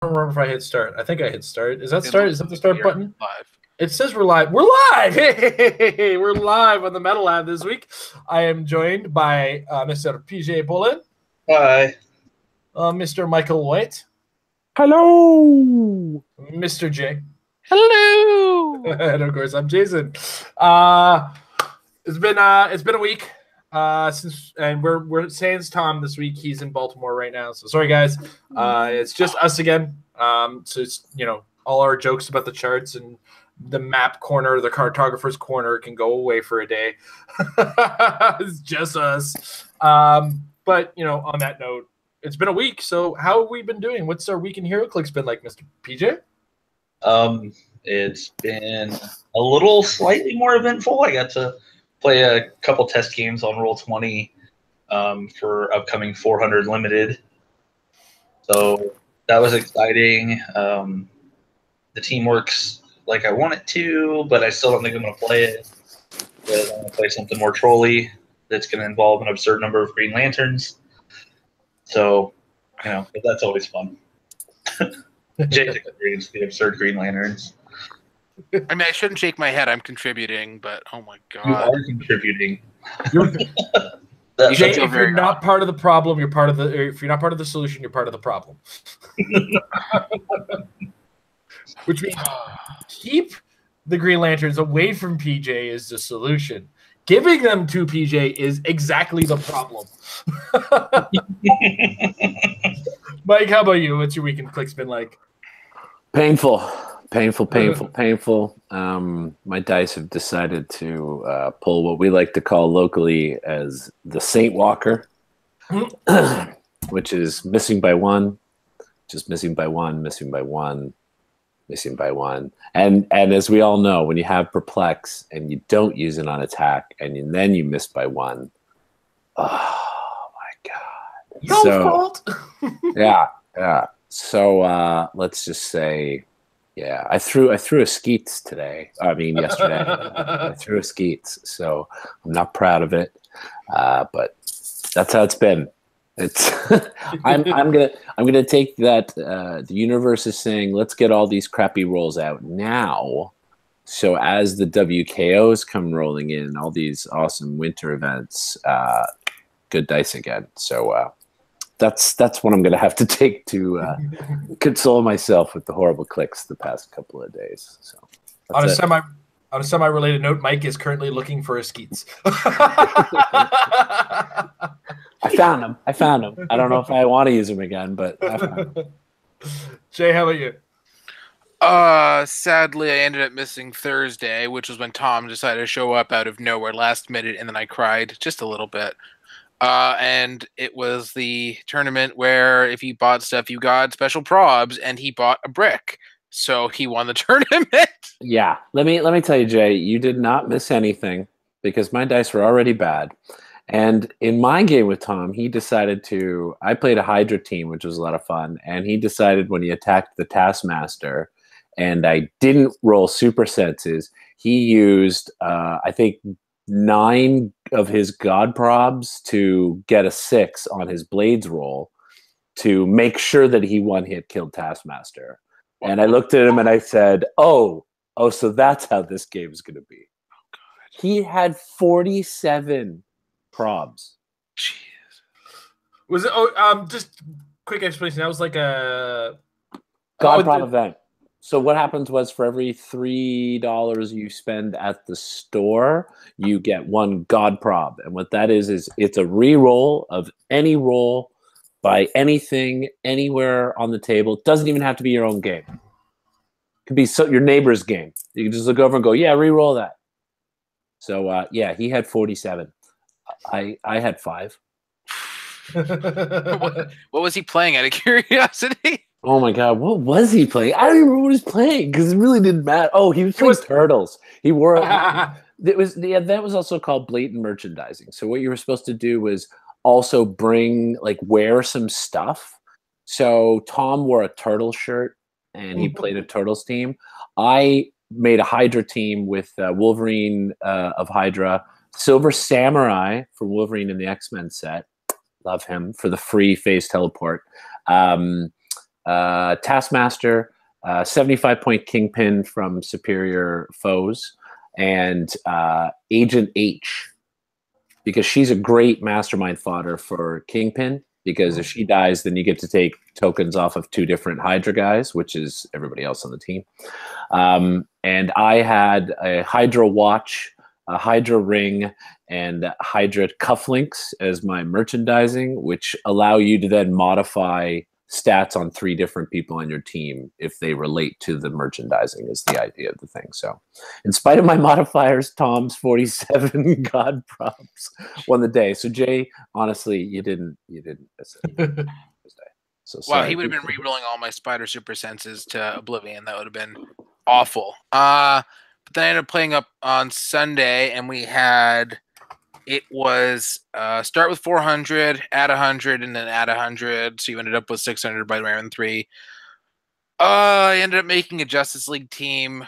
don't remember if I hit start. I think I hit start. Is that It start? looks Is that the start button? Live. It says we're live. We're live! Hey, we're live on the Metal Lab this week. I am joined by Mr. PJ Bullen. Hi. Mr. Michael White. Hello! Mr. J. Hello! And of course, I'm Jason. It's been a week since, and we're sans Tom this week. He's in Baltimore right now, so sorry guys. It's just us again. So it's, all our jokes about the charts and the map corner, the cartographer's corner can go away for a day. It's just us. But on that note, it's been a week. So how have we been doing? What's our week in Heroclix been like, Mr. PJ? It's been a little slightly more eventful. I got to play a couple test games on Roll20 for upcoming 400 Limited. So that was exciting. The team works like I want it to, but I still don't think I'm going to play it. But I'm going to play something more trolly that's going to involve an absurd number of Green Lanterns. So, that's always fun. Jake experienced the absurd Green Lanterns. I mean, I shouldn't shake my head. I'm contributing, but oh my god, You are contributing. Jay, if you're not part of the problem, you're part of the. Or if you're not part of the solution, you're part of the problem. Which means keep the Green Lanterns away from PJ is the solution. Giving them to PJ is exactly the problem. Mike, how about you? What's your week in Clixed been like? Painful. My dice have decided to pull what we like to call locally as the Saint Walker, which is missing by one, just missing by one, missing by one, missing by one. And as we all know, when you have Perplex and you don't use it on attack and then you miss by one, oh my god. Your fault. Yeah. So let's just say, yeah, I threw a skeets today. I mean, yesterday. I threw a skeets, so I'm not proud of it. But that's how it's been. It's I'm gonna take that. The universe is saying, let's get all these crappy rolls out now. So as the WKOs come rolling in, all these awesome winter events, good dice again. So that's what I'm gonna have to take to console myself with the horrible clicks the past couple of days. So on a semi-related note, Mike is currently looking for his skeets. I found him. I don't know if I want to use them again, but I found him. Jay, how about you? Sadly, I ended up missing Thursday, which was when Tom decided to show up out of nowhere last minute, and then I cried just a little bit. And it was the tournament where if you bought stuff, you got special probs, and he bought a brick. So he won the tournament. Yeah. Let me tell you, Jay, you did not miss anything because my dice were already bad. And in my game with Tom, he decided I played a Hydra team, which was a lot of fun. And he decided when he attacked the Taskmaster and I didn't roll super senses, he used, I think, 9 of his God probs to get a 6 on his Blades roll to make sure that he one-hit killed Taskmaster. And I looked at him and I said, oh, so that's how this game is going to be. Oh, God. He had 47 probs. Jeez. Was it? Just quick explanation. That was like a God prob event. So what happens was for every $3 you spend at the store, you get 1 God prob. And what that is it's a re-roll of any roll by anything, anywhere on the table. It doesn't even have to be your own game. It could be your neighbor's game. You can just look over and go, yeah, re-roll that. So, yeah, he had 47. I had 5. What was he playing out of curiosity? Oh my god, what was he playing? I don't even remember what he was playing because it really didn't matter. Oh, he was playing Turtles. He wore that was also called blatant merchandising. So what you were supposed to do was also wear some stuff. So Tom wore a Turtle shirt and he played a Turtles team. I made a Hydra team with Wolverine of Hydra, Silver Samurai for Wolverine in the X-Men set. Love him for the free phase teleport. Taskmaster, 75-point Kingpin from Superior Foes, and Agent H, because she's a great mastermind fodder for Kingpin, because if she dies, then you get to take tokens off of 2 different Hydra guys, which is everybody else on the team. And I had a Hydra watch, a Hydra ring, and Hydra cufflinks as my merchandising, which allow you to then modify stats on 3 different people on your team if they relate to the merchandising, is the idea of the thing. So in spite of my modifiers, Tom's 47 God props won the day. So Jay, honestly, you didn't miss it. So wow, he would have been re-rolling all my spider super senses to oblivion. That would have been awful. But then I ended up playing up on Sunday, and we had, it was start with 400, add 100, and then add 100. So you ended up with 600 by round 3. I ended up making a Justice League team,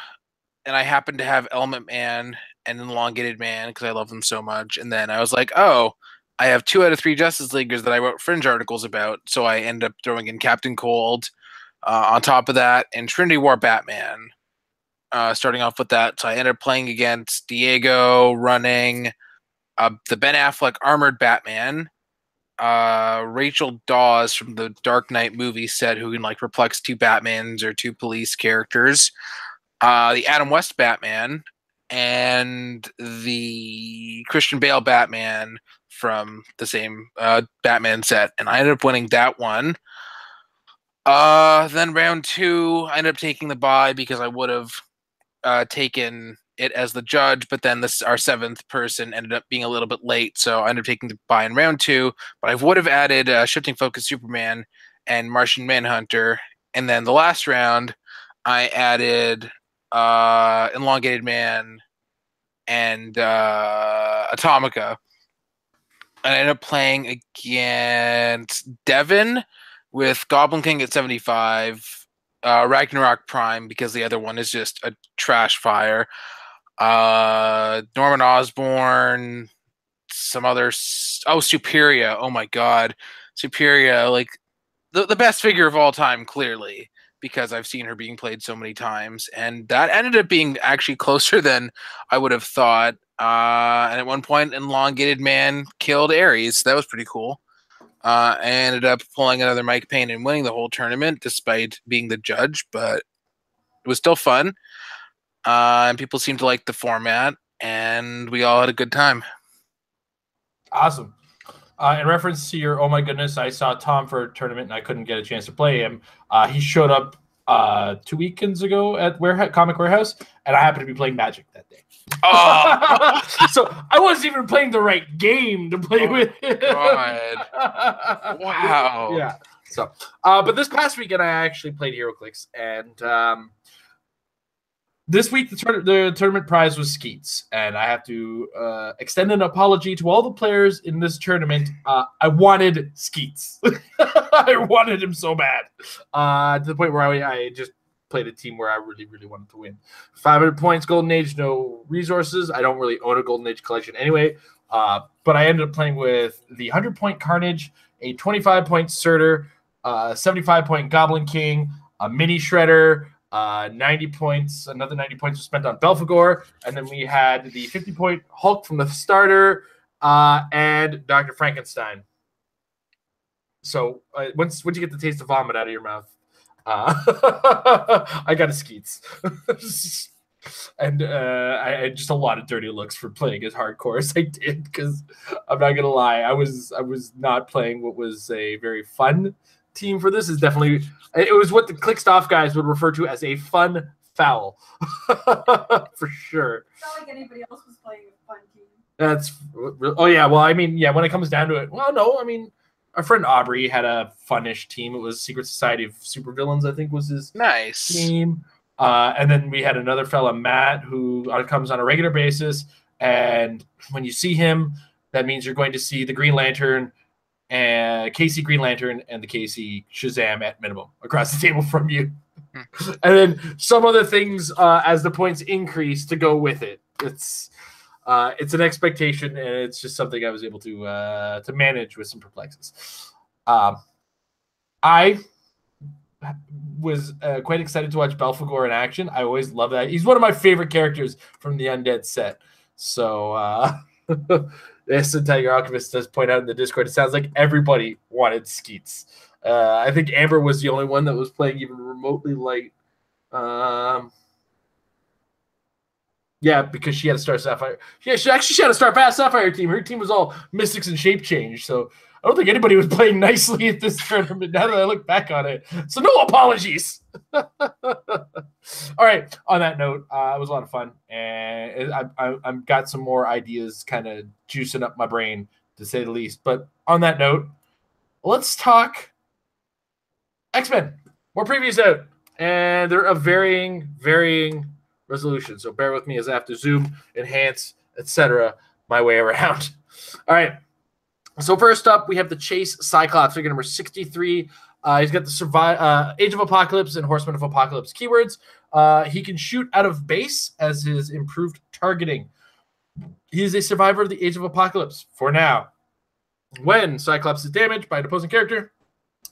and I happened to have Element Man and Elongated Man because I love them so much. And then I was like, oh, I have 2 out of 3 Justice Leaguers that I wrote fringe articles about. So I ended up throwing in Captain Cold on top of that, and Trinity War Batman. Starting off with that. So I ended up playing against Diego, running the Ben Affleck armored Batman, Rachel Dawes from the Dark Knight movie set, who can like perplex 2 Batmans or 2 police characters, the Adam West Batman, and the Christian Bale Batman from the same Batman set. And I ended up winning that one. Then round 2, I ended up taking the bye because I would have taken it as the judge, but then our 7th person ended up being a little bit late, so I ended up taking the bye in round 2. But I would have added Shifting Focus Superman and Martian Manhunter, and then the last round I added Elongated Man and Atomica. And I ended up playing against Devin with Goblin King at 75, Ragnarok Prime, because the other one is just a trash fire, Norman Osborn, some others. Oh, Superia. Oh my God. Superia, like the best figure of all time, clearly, because I've seen her being played so many times. And that ended up being actually closer than I would have thought. And at one point, Elongated Man killed Ares. That was pretty cool. I ended up pulling another Mike Payne and winning the whole tournament despite being the judge, but it was still fun. And people seemed to like the format, and we all had a good time. Awesome. In reference to your, oh my goodness, I saw Tom for a tournament and I couldn't get a chance to play him. He showed up 2 weekends ago at Comic Warehouse, and I happened to be playing Magic that day. Oh, so I wasn't even playing the right game to play with. God. Wow. Yeah. So, but this past weekend I actually played Heroclix, and this week the tournament prize was Skeets, and I have to extend an apology to all the players in this tournament. I wanted Skeets. I wanted him so bad, to the point where I just played a team where I really, really wanted to win. 500 points, Golden Age, no resources. I don't really own a Golden Age collection anyway, but I ended up playing with the 100-point Carnage, a 25-point Surtur, 75-point Goblin King, a Mini Shredder, 90 points. Another 90 points was spent on Belphegor, and then we had the 50-point Hulk from the starter, and Dr. Frankenstein. So once you get the taste of vomit out of your mouth, I got a Skeets. And I had just a lot of dirty looks for playing as hardcore as I did, because I'm not gonna lie, I was not playing what was a very fun team for this. It was what the Clixed off guys would refer to as a fun foul. For sure. It's not like anybody else was playing a fun team. Oh yeah, well, I mean, yeah, when it comes down to it, well, no, I mean, our friend Aubrey had a funnish team. It was Secret Society of Supervillains, I think, was his team. And then we had another fella, Matt, who comes on a regular basis. And when you see him, that means you're going to see the Green Lantern, and Casey Green Lantern, and the Casey Shazam at minimum across the table from you. And then some other things as the points increase to go with it. It's an expectation, and it's just something I was able to manage with some perplexes. I was quite excited to watch Belphegor in action. I always love that. He's one of my favorite characters from the Undead set. So this Tiger Alchemist does point out in the Discord, it sounds like everybody wanted Skeets. I think Amber was the only one that was playing even remotely light. Yeah, because she had a Star Sapphire. Yeah, she had a Star Sapphire team. Her team was all Mystics and Shape Change. So I don't think anybody was playing nicely at this tournament now that I look back on it. So no apologies. All right. On that note, it was a lot of fun. And I've got some more ideas kind of juicing up my brain, to say the least. But on that note, let's talk X-Men. More previews out. And they're of varying resolution. So bear with me as I have to zoom, enhance, etc. my way around. All right. So first up, we have the Chase Cyclops, figure number 63. He's got the Age of Apocalypse and Horseman of Apocalypse keywords. He can shoot out of base as his improved targeting. He is a survivor of the Age of Apocalypse for now. When Cyclops is damaged by an opposing character,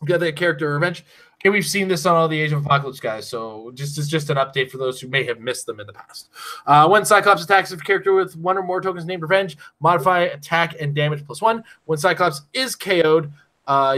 you get that character revenge. Okay, we've seen this on all the Age of Apocalypse guys, so it's just an update for those who may have missed them in the past. When Cyclops attacks a character with one or more tokens named Revenge, modify attack and damage +1. When Cyclops is KO'd,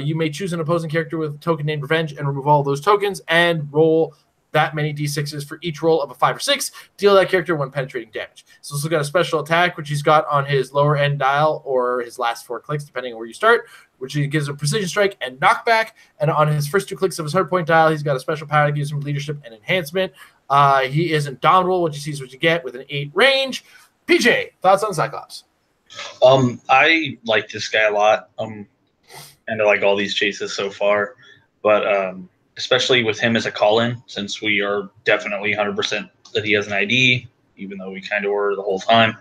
you may choose an opposing character with a token named Revenge and remove all those tokens and roll that many d6s for each roll of a 5 or 6. Deal that character 1 penetrating damage. So this has got a special attack, which he's got on his lower end dial or his last 4 clicks, depending on where you start, which he gives a precision strike and knockback. And on his first 2 clicks of his hardpoint dial, he's got a special power that gives him leadership and enhancement. He is indomitable. What you see is what you get with an 8 range. PJ, thoughts on Cyclops? I like this guy a lot. And I like all these chases so far. But especially with him as a call-in, since we are definitely 100% that he has an ID, even though we kind of were the whole time.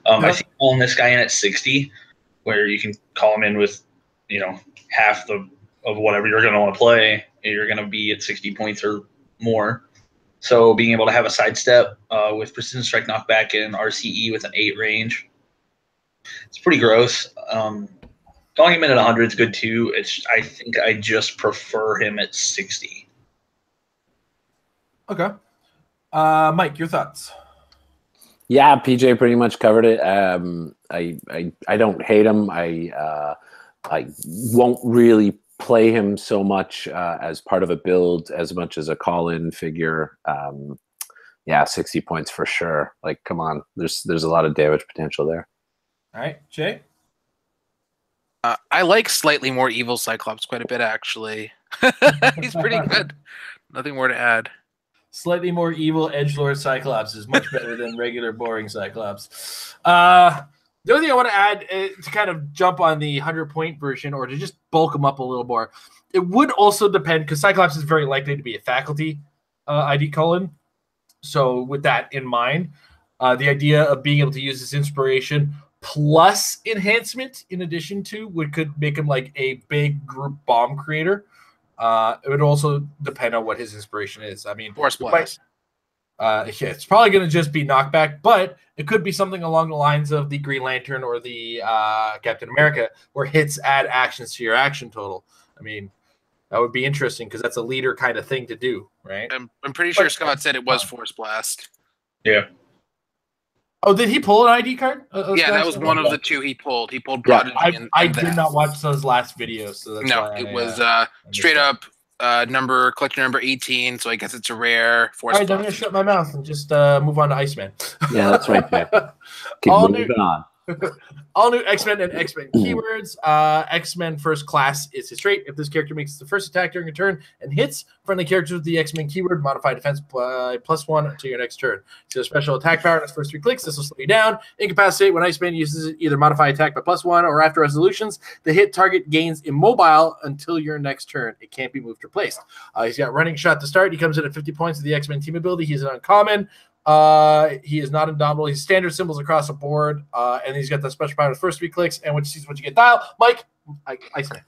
I think calling this guy in at 60, where you can call him in with, half of whatever you're going to want to play, and you're going to be at 60 points or more. So being able to have a sidestep with precision strike, knockback, and RCE with an 8 range, it's pretty gross. Calling him in at 100 is good too. I think I just prefer him at 60. Okay. Mike, your thoughts? Yeah, PJ pretty much covered it. I don't hate him. I won't really play him so much as part of a build as much as a call-in figure. Yeah, 60 points for sure. Like, come on, there's a lot of damage potential there. All right, Jay? I like slightly more evil Cyclops quite a bit, actually. He's pretty good. Nothing more to add. Slightly more evil edgelord Cyclops is much better than regular boring Cyclops. The only thing I want to add to kind of jump on the 100-point version or to just bulk them up a little more, it would also depend because Cyclops is very likely to be a faculty ID call-in. So with that in mind, the idea of being able to use this inspiration plus enhancement in addition to could make him like a big group bomb creator. It would also depend on what his inspiration is. I mean, Force Blast. Yeah, it's probably going to just be knockback, but it could be something along the lines of the Green Lantern or the Captain America, where hits add actions to your action total. I mean, that would be interesting because that's a leader kind of thing to do, right? I'm pretty sure Scott said it was Force Blast. Yeah. Oh, did he pull an ID card? Yeah, that was one of the 2 he pulled. He pulled Prodigy. I did not watch those last videos, so that's why it was straight up collector number 18. So I guess it's a rare Force. All right, I'm gonna shut my mouth and just move on to Iceman. Yeah, that's right there. Keep moving on. All new X-Men and X-Men keywords. X-Men First Class is his trait. If this character makes the first attack during a turn and hits friendly characters with the X-Men keyword, modify defense +1 until your next turn. So special attack power in its first 3 clicks. This will slow you down. Incapacitate when Iceman uses it, either modify attack by +1 or after resolutions. The hit target gains immobile until your next turn. It can't be moved or placed. He's got running shot to start. He comes in at 50 points with the X-Men team ability. He's an uncommon. He is not indomitable. He's standard symbols across the board, and he's got the special power of the first 3 clicks, and what you see is what you get. Dial, Mike, Iceman.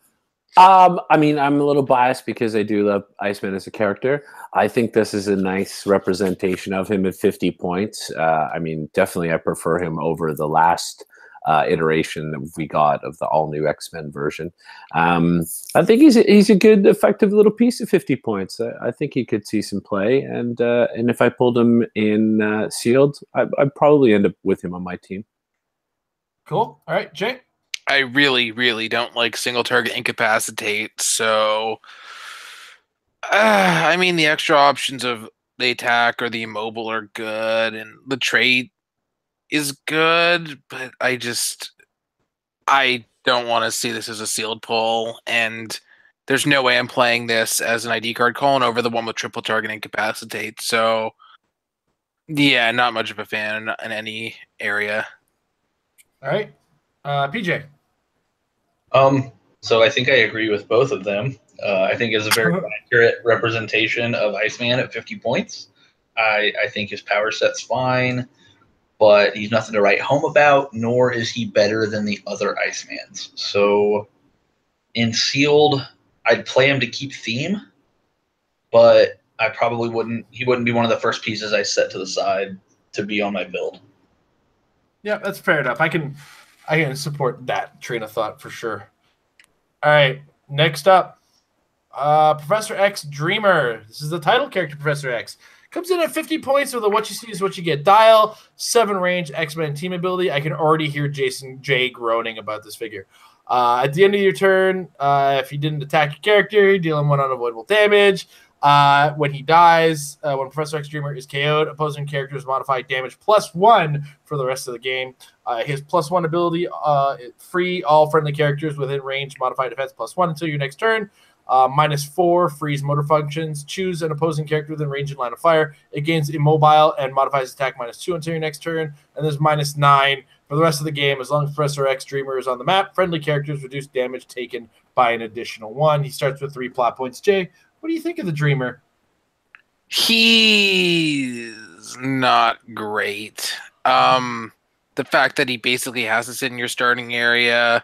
I mean, I'm a little biased because I do love Iceman as a character. I think this is a nice representation of him at 50 points. I mean, definitely I prefer him over the last iteration that we got of the all new X-Men version. I think he's a good, effective little piece at 50 points. I think he could see some play, and if I pulled him in sealed, I'd probably end up with him on my team. Cool. All right, Jay. I really, really don't like single target incapacitate. So, I mean, the extra options of the attack or the immobile are good, and the trait is good, but I don't want to see this as a sealed pull, and there's no way I'm playing this as an ID card calling over the one with triple target incapacitate. So, yeah, not much of a fan in any area. All right, PJ. So I think I agree with both of them. I think it's a very accurate representation of Iceman at 50 points. I think his power set's fine, but he's nothing to write home about, nor is he better than the other Icemans. So in sealed, I'd play him to keep theme, but I probably wouldn't. He wouldn't be one of the first pieces I set to the side to be on my build. Yeah, that's fair enough. I can support that train of thought for sure. All right, next up, Professor X Dreamer. This is the title character, Professor X. Comes in at 50 points with a what you see is what you get dial, 7 range, X-Men team ability. I can already hear Jason J groaning about this figure. At the end of your turn, if you didn't attack your character, you deal him 1 unavoidable damage. When he dies, when Professor X Dreamer is KO'd, opposing characters modify damage +1 for the rest of the game. His +1 ability, free all friendly characters within range, modify defense +1 until your next turn. -4, freeze motor functions. Choose an opposing character within range and line of fire. It gains immobile and modifies attack -2 until your next turn. And there's -9 for the rest of the game. As long as Professor X Dreamer is on the map, friendly characters reduce damage taken by an additional 1. He starts with 3 plot points. Jay, what do you think of the Dreamer? He's not great. The fact that he basically has to sit in your starting area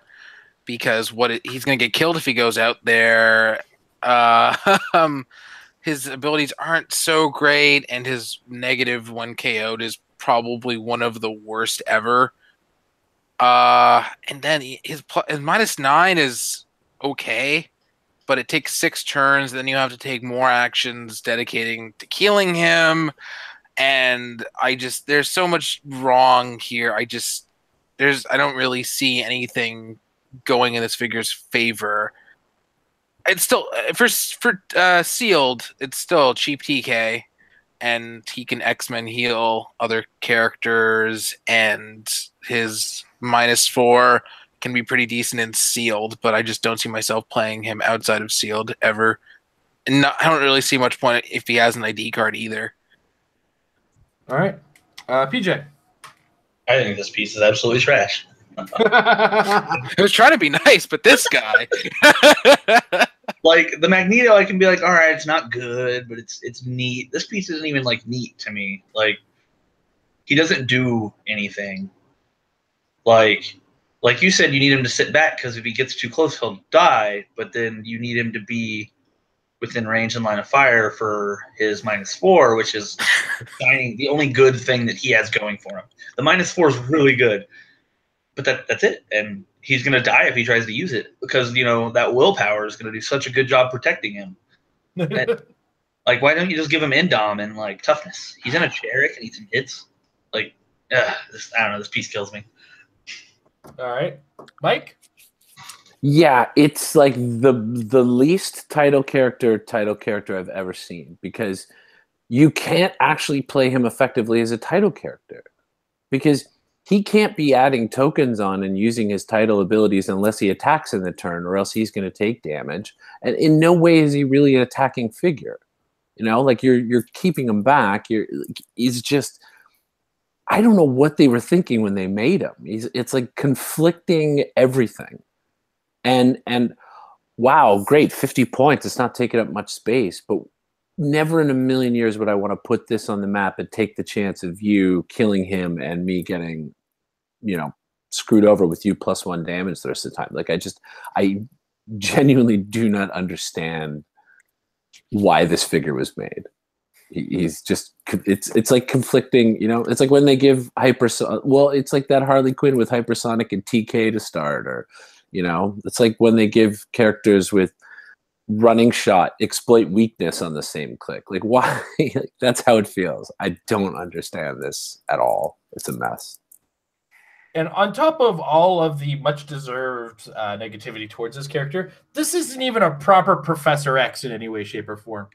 because he's going to get killed if he goes out there. His abilities aren't so great, and his negative when KO'd is probably one of the worst ever. And then his -9 is okay, but it takes 6 turns. Then you have to take more actions dedicating to killing him. And there's so much wrong here. I don't really see anything going in this figure's favor. It's still for sealed. It's still cheap TK, and he can X-Men heal other characters, and his -4 can be pretty decent in sealed. But I just don't see myself playing him outside of sealed ever. And I don't really see much point if he has an ID card either. All right, PJ. I think this piece is absolutely trash. I was trying to be nice, but this guy. Like the Magneto, I can be like, all right, it's not good, but it's neat. This piece isn't even like neat to me. Like he doesn't do anything. Like you said, you need him to sit back because if he gets too close, he'll die. But then you need him to be within range and line of fire for his -4, which is the only good thing that he has going for him. The -4 is really good. But that's it, and he's going to die if he tries to use it because, that willpower is going to do such a good job protecting him. And, why don't you just give him Indom and, toughness? He's in a Cheric and he's in hits. I don't know, this piece kills me. All right. Mike? Yeah, it's like the least title character I've ever seen because you can't actually play him effectively as a title character because he can't be adding tokens on and using his title abilities unless he attacks in the turn, or else he's going to take damage. And in no way is he really an attacking figure. You're keeping him back. He's just, I don't know what they were thinking when they made him. It's like conflicting everything. And wow, great, 50 points. It's not taking up much space, but never in a million years would I want to put this on the map and take the chance of you killing him and me getting, screwed over with you +1 damage the rest of the time. I genuinely do not understand why this figure was made. He's just it's like conflicting, you know. It's like when they give well, it's like that Harley Quinn with hypersonic and TK to start, or you know, it's like when they give characters with running shot exploit weakness on the same click. Like why? That's how it feels. I don't understand this at all. It's a mess. And on top of all of the much deserved negativity towards this character, this isn't even a proper Professor X in any way, shape, or form.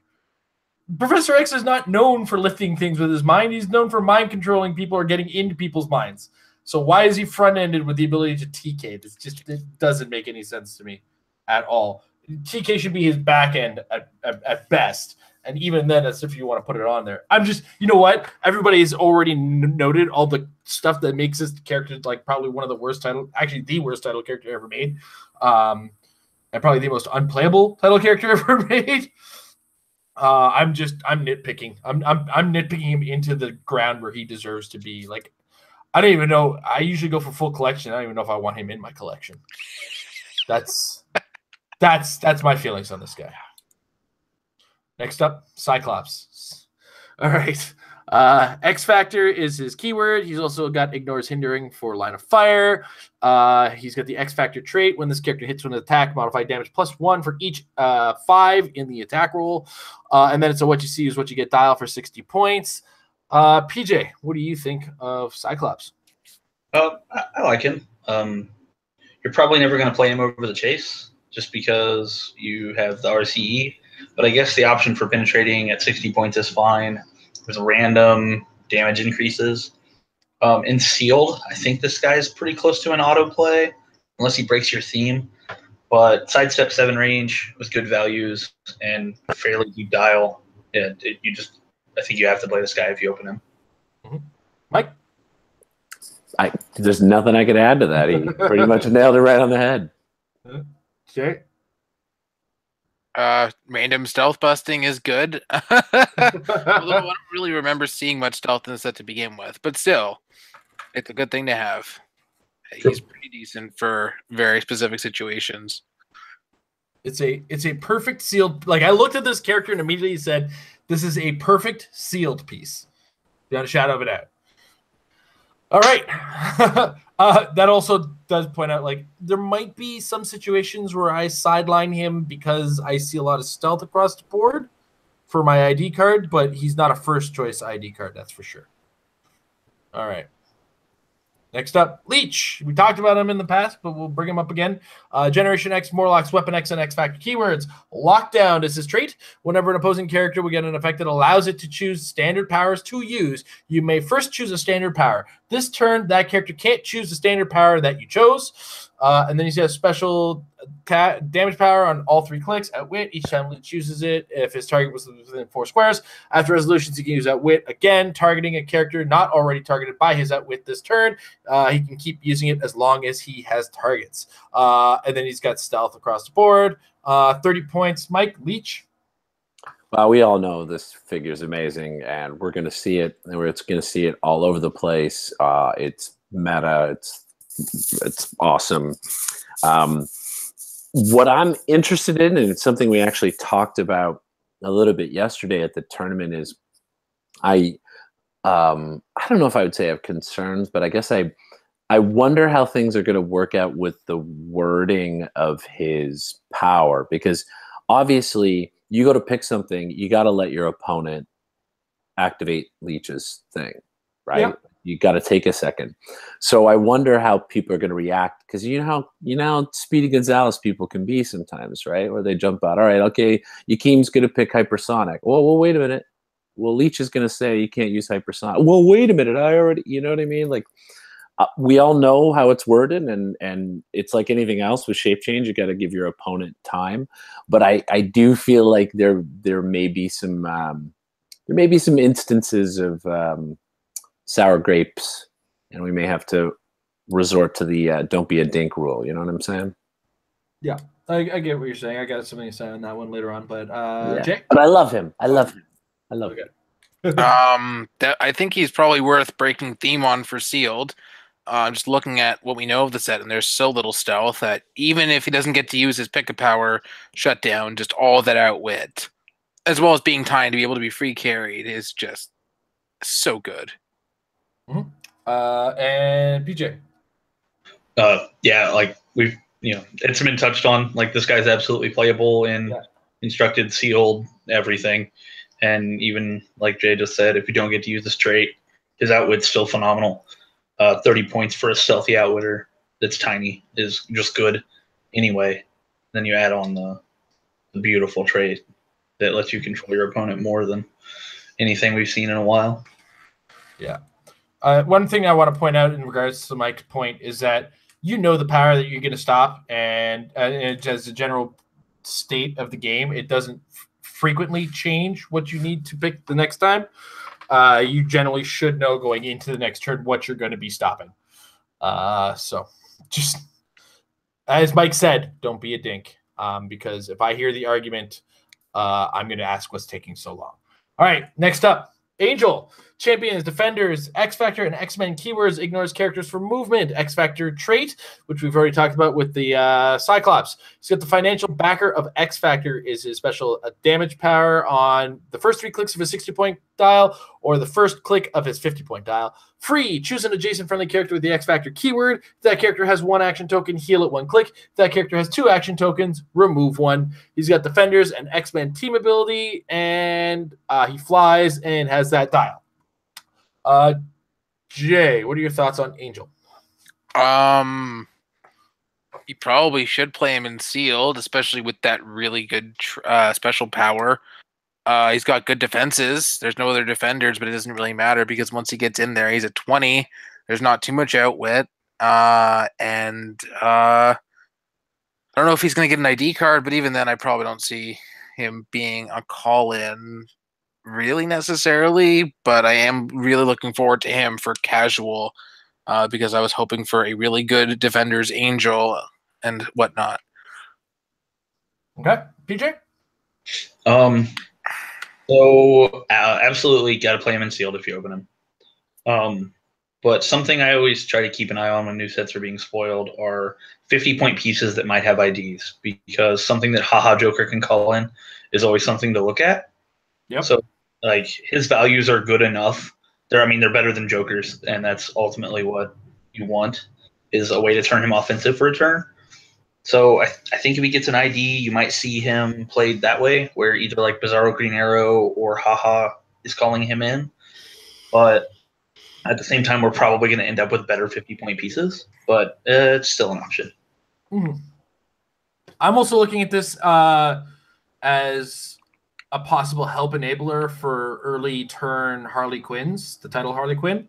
Professor X is not known for lifting things with his mind. He's known for mind controlling people or getting into people's minds. So why is he front-ended with the ability to TK? It doesn't make any sense to me at all. TK should be his back end at best. And even then, that's if you want to put it on there. I'm just, you know what? Everybody's already noted all the stuff that makes this character like probably one of the worst actually the worst title character ever made. And probably the most unplayable title character ever made. I'm nitpicking. I'm nitpicking him into the ground where he deserves to be. Like, I don't even know. I usually go for full collection. I don't even know if I want him in my collection. That's my feelings on this guy. Next up, Cyclops. All right. X Factor is his keyword. He's also got ignores hindering for line of fire. He's got the X Factor trait. When this character hits with an attack, modify damage +1 for each 5 in the attack roll. And then it's a what you see is what you get dial for 60 points. PJ, what do you think of Cyclops? I like him. You're probably never going to play him over the chase just because you have the RCE. But I guess the option for penetrating at 60 points is fine. There's random damage increases. In sealed, I think this guy is pretty close to an autoplay, unless he breaks your theme. But sidestep 7 range with good values and a fairly deep dial. I think you have to play this guy if you open him. Mm-hmm. Mike? There's nothing I could add to that. He pretty much nailed it right on the head. Okay. Random stealth busting is good. Although I don't really remember seeing much stealth in the set to begin with, but still, it's a good thing to have. He's pretty decent for very specific situations. It's a perfect sealed. Like, I looked at this character and immediately said, "This is a perfect sealed piece." Without a shadow of a doubt. All right. That also does point out, like, there might be some situations where I sideline him because I see a lot of stealth across the board for my ID card, but he's not a first choice ID card, that's for sure. All right. Next up, Leech. We talked about him in the past, but we'll bring him up again. Generation X, Morlocks, Weapon X, and X Factor keywords. Lockdown is his trait. Whenever an opposing character will get an effect that allows it to choose standard powers to use, you may first choose a standard power. This turn, that character can't choose the standard power that you chose. And then he's got a special damage power on all 3 clicks. Outwit, each time Leech chooses it, if his target was within 4 squares. After resolutions, he can use Outwit again, targeting a character not already targeted by his Outwit this turn. He can keep using it as long as he has targets. And then he's got stealth across the board. 30 points. Mike, Leech. Well, we all know this figure is amazing, and we're going to see it. And we're going to see it all over the place. It's meta. It's awesome. What I'm interested in, and it's something we actually talked about a little bit yesterday at the tournament, is I don't know if I would say I have concerns, but I guess I wonder how things are going to work out with the wording of his power, because obviously you go to pick something, you got to let your opponent activate Leech's thing, right? Yep. You got to take a second. So I wonder how people are going to react, because you know how Speedy Gonzalez people can be sometimes, right? Where they jump out. All right, okay, Yakeem's going to pick hypersonic. Well, wait a minute. Well, Leech is going to say you can't use hypersonic. Well, wait a minute. I already, you know what I mean? Like, we all know how it's worded, and it's like anything else with shape change. You got to give your opponent time. But I do feel like there may be some instances of sour grapes, and we may have to resort to the don't be a dink rule. You know what I'm saying? Yeah, I get what you're saying. I got something to say on that one later on, but Jay? But I love him. I love him. I think he's probably worth breaking theme on for sealed. Just looking at what we know of the set, and there's so little stealth that even if he doesn't get to use his pick a power shutdown, just all that Outwit as well as being tiny to be able to be free carried is just so good. Mm-hmm. And PJ. Yeah, like we've it's been touched on. Like this guy's absolutely playable in instructed, sealed, everything, and even like Jay just said, if you don't get to use this trait, his outwit's still phenomenal. 30 points for a stealthy outwitter that's tiny is just good anyway. Then you add on the beautiful trait that lets you control your opponent more than anything we've seen in a while. Yeah. One thing I want to point out in regards to Mike's point is that the power that you're going to stop, and as a general state of the game, it doesn't frequently change what you need to pick the next time. You generally should know going into the next turn what you're going to be stopping. So just as Mike said, don't be a dink, because if I hear the argument, I'm going to ask what's taking so long. All right, next up, Angel. Champions, defenders, X Factor, and X-Men keywords, ignores characters for movement. X Factor trait, which we've already talked about with the Cyclops. He's got the financial backer of X Factor is his special damage power on the first 3 clicks of his 60-point dial or the first click of his 50-point dial. Free, choose an adjacent friendly character with the X Factor keyword. If that character has 1 action token, heal it 1 click. If that character has 2 action tokens, remove 1. He's got defenders and X-Men team ability, and he flies and has that dial. Jay, what are your thoughts on Angel? You probably should play him in sealed, especially with that really good special power. He's got good defenses. There's no other defenders, but it doesn't really matter because once he gets in there, he's at 20. There's not too much outwit. And I don't know if he's going to get an ID card, but even then, I probably don't see him being a call-in really necessarily, but I am really looking forward to him for casual because I was hoping for a really good Defender's Angel and whatnot. Okay. PJ? So absolutely got to play him in sealed if you open him. But something I always try to keep an eye on when new sets are being spoiled are 50-point pieces that might have IDs, because something that Haha Joker can call in is always something to look at. Yep. So like his values are good enough. They're better than Joker's, and that's ultimately what you want, is a way to turn him offensive for a turn. So I think if he gets an ID, you might see him played that way, where either like Bizarro Green Arrow or Haha is calling him in. But at the same time, we're probably going to end up with better 50-point pieces, but it's still an option. Mm-hmm. I'm also looking at this as a possible help enabler for early turn Harley Quinns, the title Harley Quinn.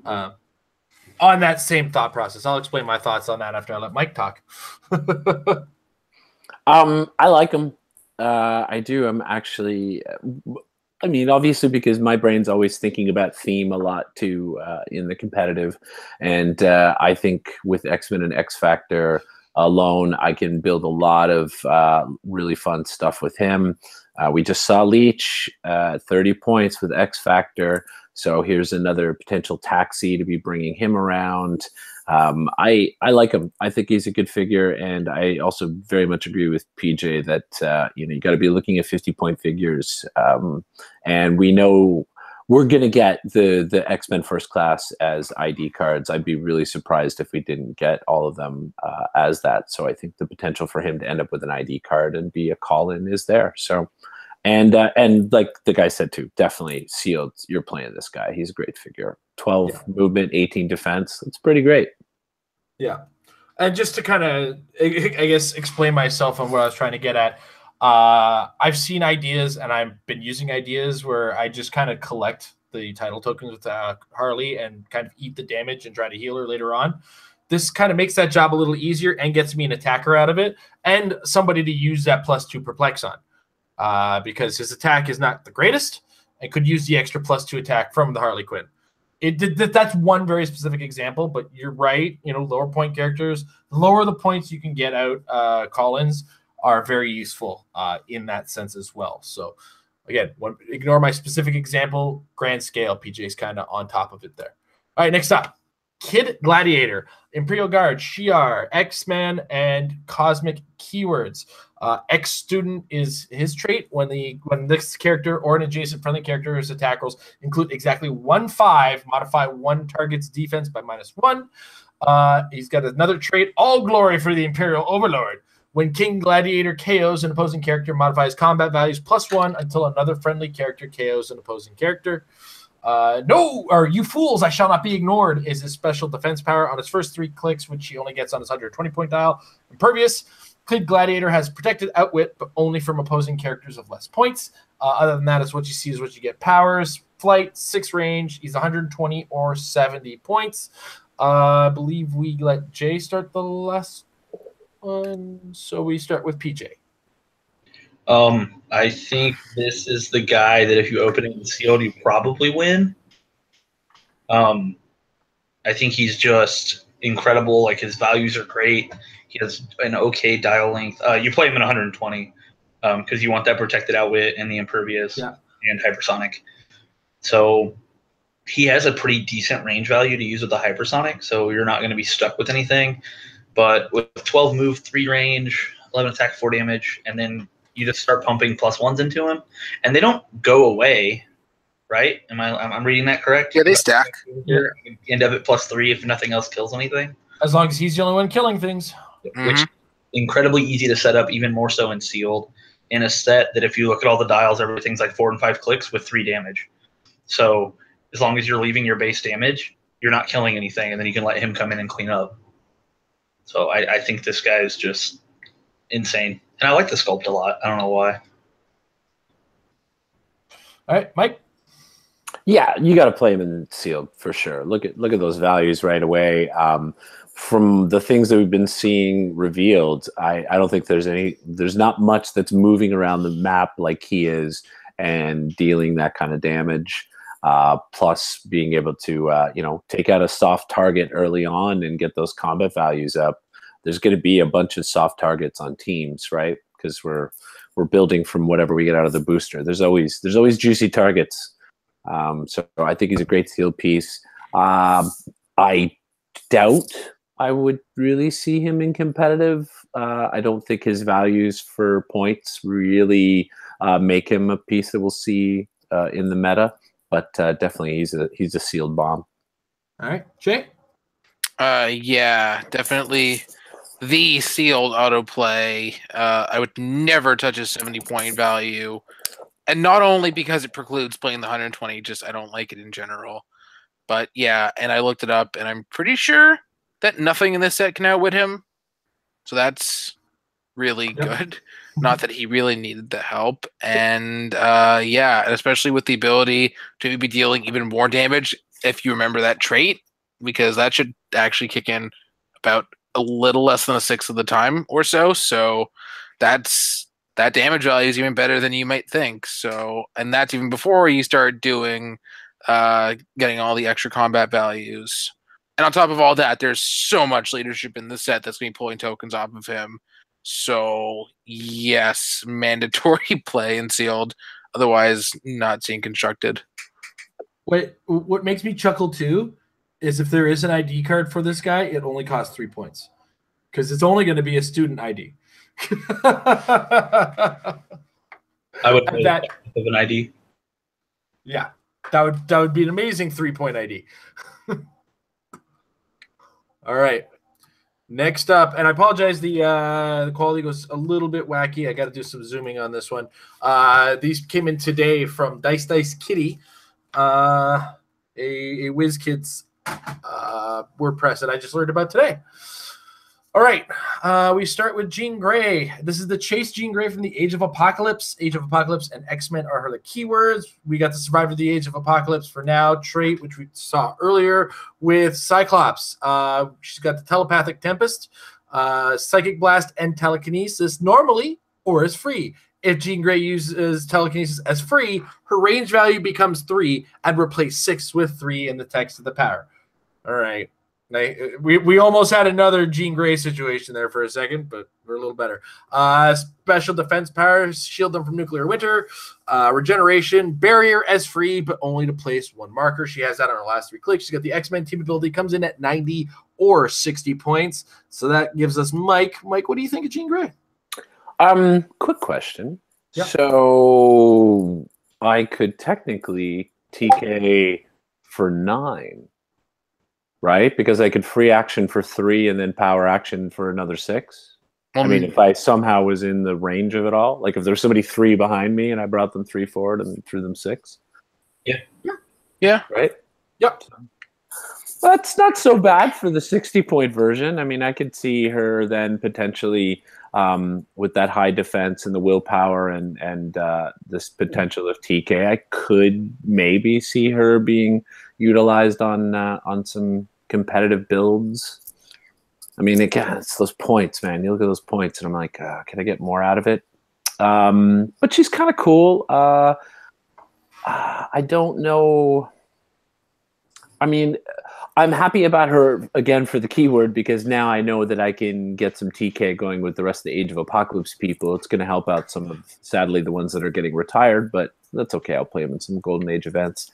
On that same thought process, I'll explain my thoughts on that after I let Mike talk. I like him. I do. I'm actually. I mean, obviously, because my brain's always thinking about theme a lot too in the competitive, and I think with X-Men and X Factor alone, I can build a lot of really fun stuff with him. We just saw Leech 30 points with X Factor, so here's another potential taxi to be bringing him around. I like him. I think he's a good figure, and I also very much agree with PJ that you got to be looking at 50-point figures, and we know we're going to get the X-Men First Class as ID cards. I'd be really surprised if we didn't get all of them as that. So I think the potential for him to end up with an ID card and be a call-in is there. So, and like the guy said too, definitely sealed. You're playing this guy. He's a great figure. 12 movement, 18 defense. That's pretty great. Yeah. And just to kind of, I guess, explain myself on what I was trying to get at, I've seen ideas and I've been using ideas where I just kind of collect the title tokens with Harley and kind of eat the damage and try to heal her later on. This kind of makes that job a little easier and gets me an attacker out of it and somebody to use that +2 perplex on because his attack is not the greatest and could use the extra +2 attack from the Harley Quinn. That's one very specific example, but you're right. Lower point characters, the lower the points you can get out call-ins are very useful in that sense as well. So again, ignore my specific example, grand scale, PJ's kind of on top of it there. All right, next up, Kid Gladiator, Imperial Guard, Shi'ar, X-Men, and Cosmic keywords. Ex-student is his trait. When this character or an adjacent friendly character's attack rolls include exactly 1/5, modify one target's defense by -1. He's got another trait, all glory for the Imperial Overlord. When King Gladiator KOs an opposing character, modifies combat values +1 until another friendly character KOs an opposing character. You fools, I shall not be ignored is his special defense power on his first 3 clicks, which he only gets on his 120-point dial. Impervious. King Gladiator has protected outwit, but only from opposing characters of less points. Other than that, it's what you see is what you get. Powers, flight, 6 range. He's 120 or 70 points. I believe we let Jay start the last one, so we start with PJ. I think this is the guy that if you open it in sealed, you probably win. I think he's just incredible. Like, his values are great. He has an okay dial length. You play him in 120 because you want that protected outwit and the impervious and hypersonic. So he has a pretty decent range value to use with the hypersonic, so you're not going to be stuck with anything. But with 12 move, 3 range, 11 attack, 4 damage, and then you just start pumping +1s into him, and they don't go away, right? I'm reading that correct? Yeah, they stack. You end up at +3 if nothing else kills anything. As long as he's the only one killing things. Which is incredibly easy to set up, even more so in sealed, in a set that if you look at all the dials, everything's like 4 and 5 clicks with 3 damage. So as long as you're leaving your base damage, you're not killing anything, and then you can let him come in and clean up. So I think this guy is just insane. And I like the sculpt a lot. I don't know why. All right, Mike? Yeah, you got to play him in sealed for sure. Look at those values right away. From the things that we've been seeing revealed, I don't think there's not much that's moving around the map like he is and dealing that kind of damage. Plus being able to take out a soft target early on and get those combat values up. There's going to be a bunch of soft targets on teams, right? Because we're building from whatever we get out of the booster. There's always juicy targets. So I think he's a great sealed piece. I doubt I would really see him in competitive. I don't think his values for points really make him a piece that we'll see in the meta. But definitely, he's a sealed bomb. All right, Jay. Yeah, definitely the sealed autoplay. I would never touch a 70-point value, and not only because it precludes playing the 120. Just I don't like it in general. But yeah, and I looked it up, and I'm pretty sure that nothing in this set can outwit him. So that's really good. Not that he really needed the help. And especially with the ability to be dealing even more damage if you remember that trait, because that should actually kick in about a little less than 1/6 of the time or so. So that damage value is even better than you might think. So, and that's even before you start doing getting all the extra combat values. And on top of all that, there's so much leadership in the set that's going to be pulling tokens off of him. So, yes, mandatory play in sealed. Otherwise, not seeing constructed. What makes me chuckle, too, is if there is an ID card for this guy, it only costs 3 points. Because it's only going to be a student ID. I would play that with an ID. Yeah, that would be an amazing 3-point ID. All right. Next up, and I apologize, the quality goes a little bit wacky. I got to do some zooming on this one. These came in today from Dice Kitty, a WizKids WordPress that I just learned about today. All right, we start with Jean Grey. This is the Chase Jean Grey from the Age of Apocalypse. Age of Apocalypse and X-Men are her keywords. We got the Survivor of the Age of Apocalypse for now trait, which we saw earlier with Cyclops. She's got the Telepathic Tempest, Psychic Blast, and Telekinesis normally or as free. If Jean Grey uses Telekinesis as free, her range value becomes 3 and replace 6 with 3 in the text of the power. All right. We almost had another Jean Grey situation there for a second, but we're a little better. Special defense powers, shield them from nuclear winter. Regeneration, barrier as free, but only to place 1 marker. She has that on her last 3 clicks. She's got the X-Men team ability, comes in at 90 or 60 points. So that gives us Mike. Mike, what do you think of Jean Grey? Quick question. Yep. So I could technically TK for 9, right? Because I could free action for 3 and then power action for another 6. I mean, if I somehow was in the range of it all, like if there's somebody 3 behind me and I brought them 3 forward and threw them 6. Yeah. Right? Yep. That's not so bad for the 60-point version. I mean, I could see her then potentially with that high defense and the willpower and this potential of TK. I could maybe see her being utilized on some competitive builds. I mean, again, it's those points, man. You look at those points, and I'm like, can I get more out of it? But she's kind of cool. I don't know. I mean, I'm happy about her, again, for the keyword, because now I know that I can get some TK going with the rest of the Age of Apocalypse people. It's going to help out some of, sadly, the ones that are getting retired, but that's okay. I'll play them in some Golden Age events.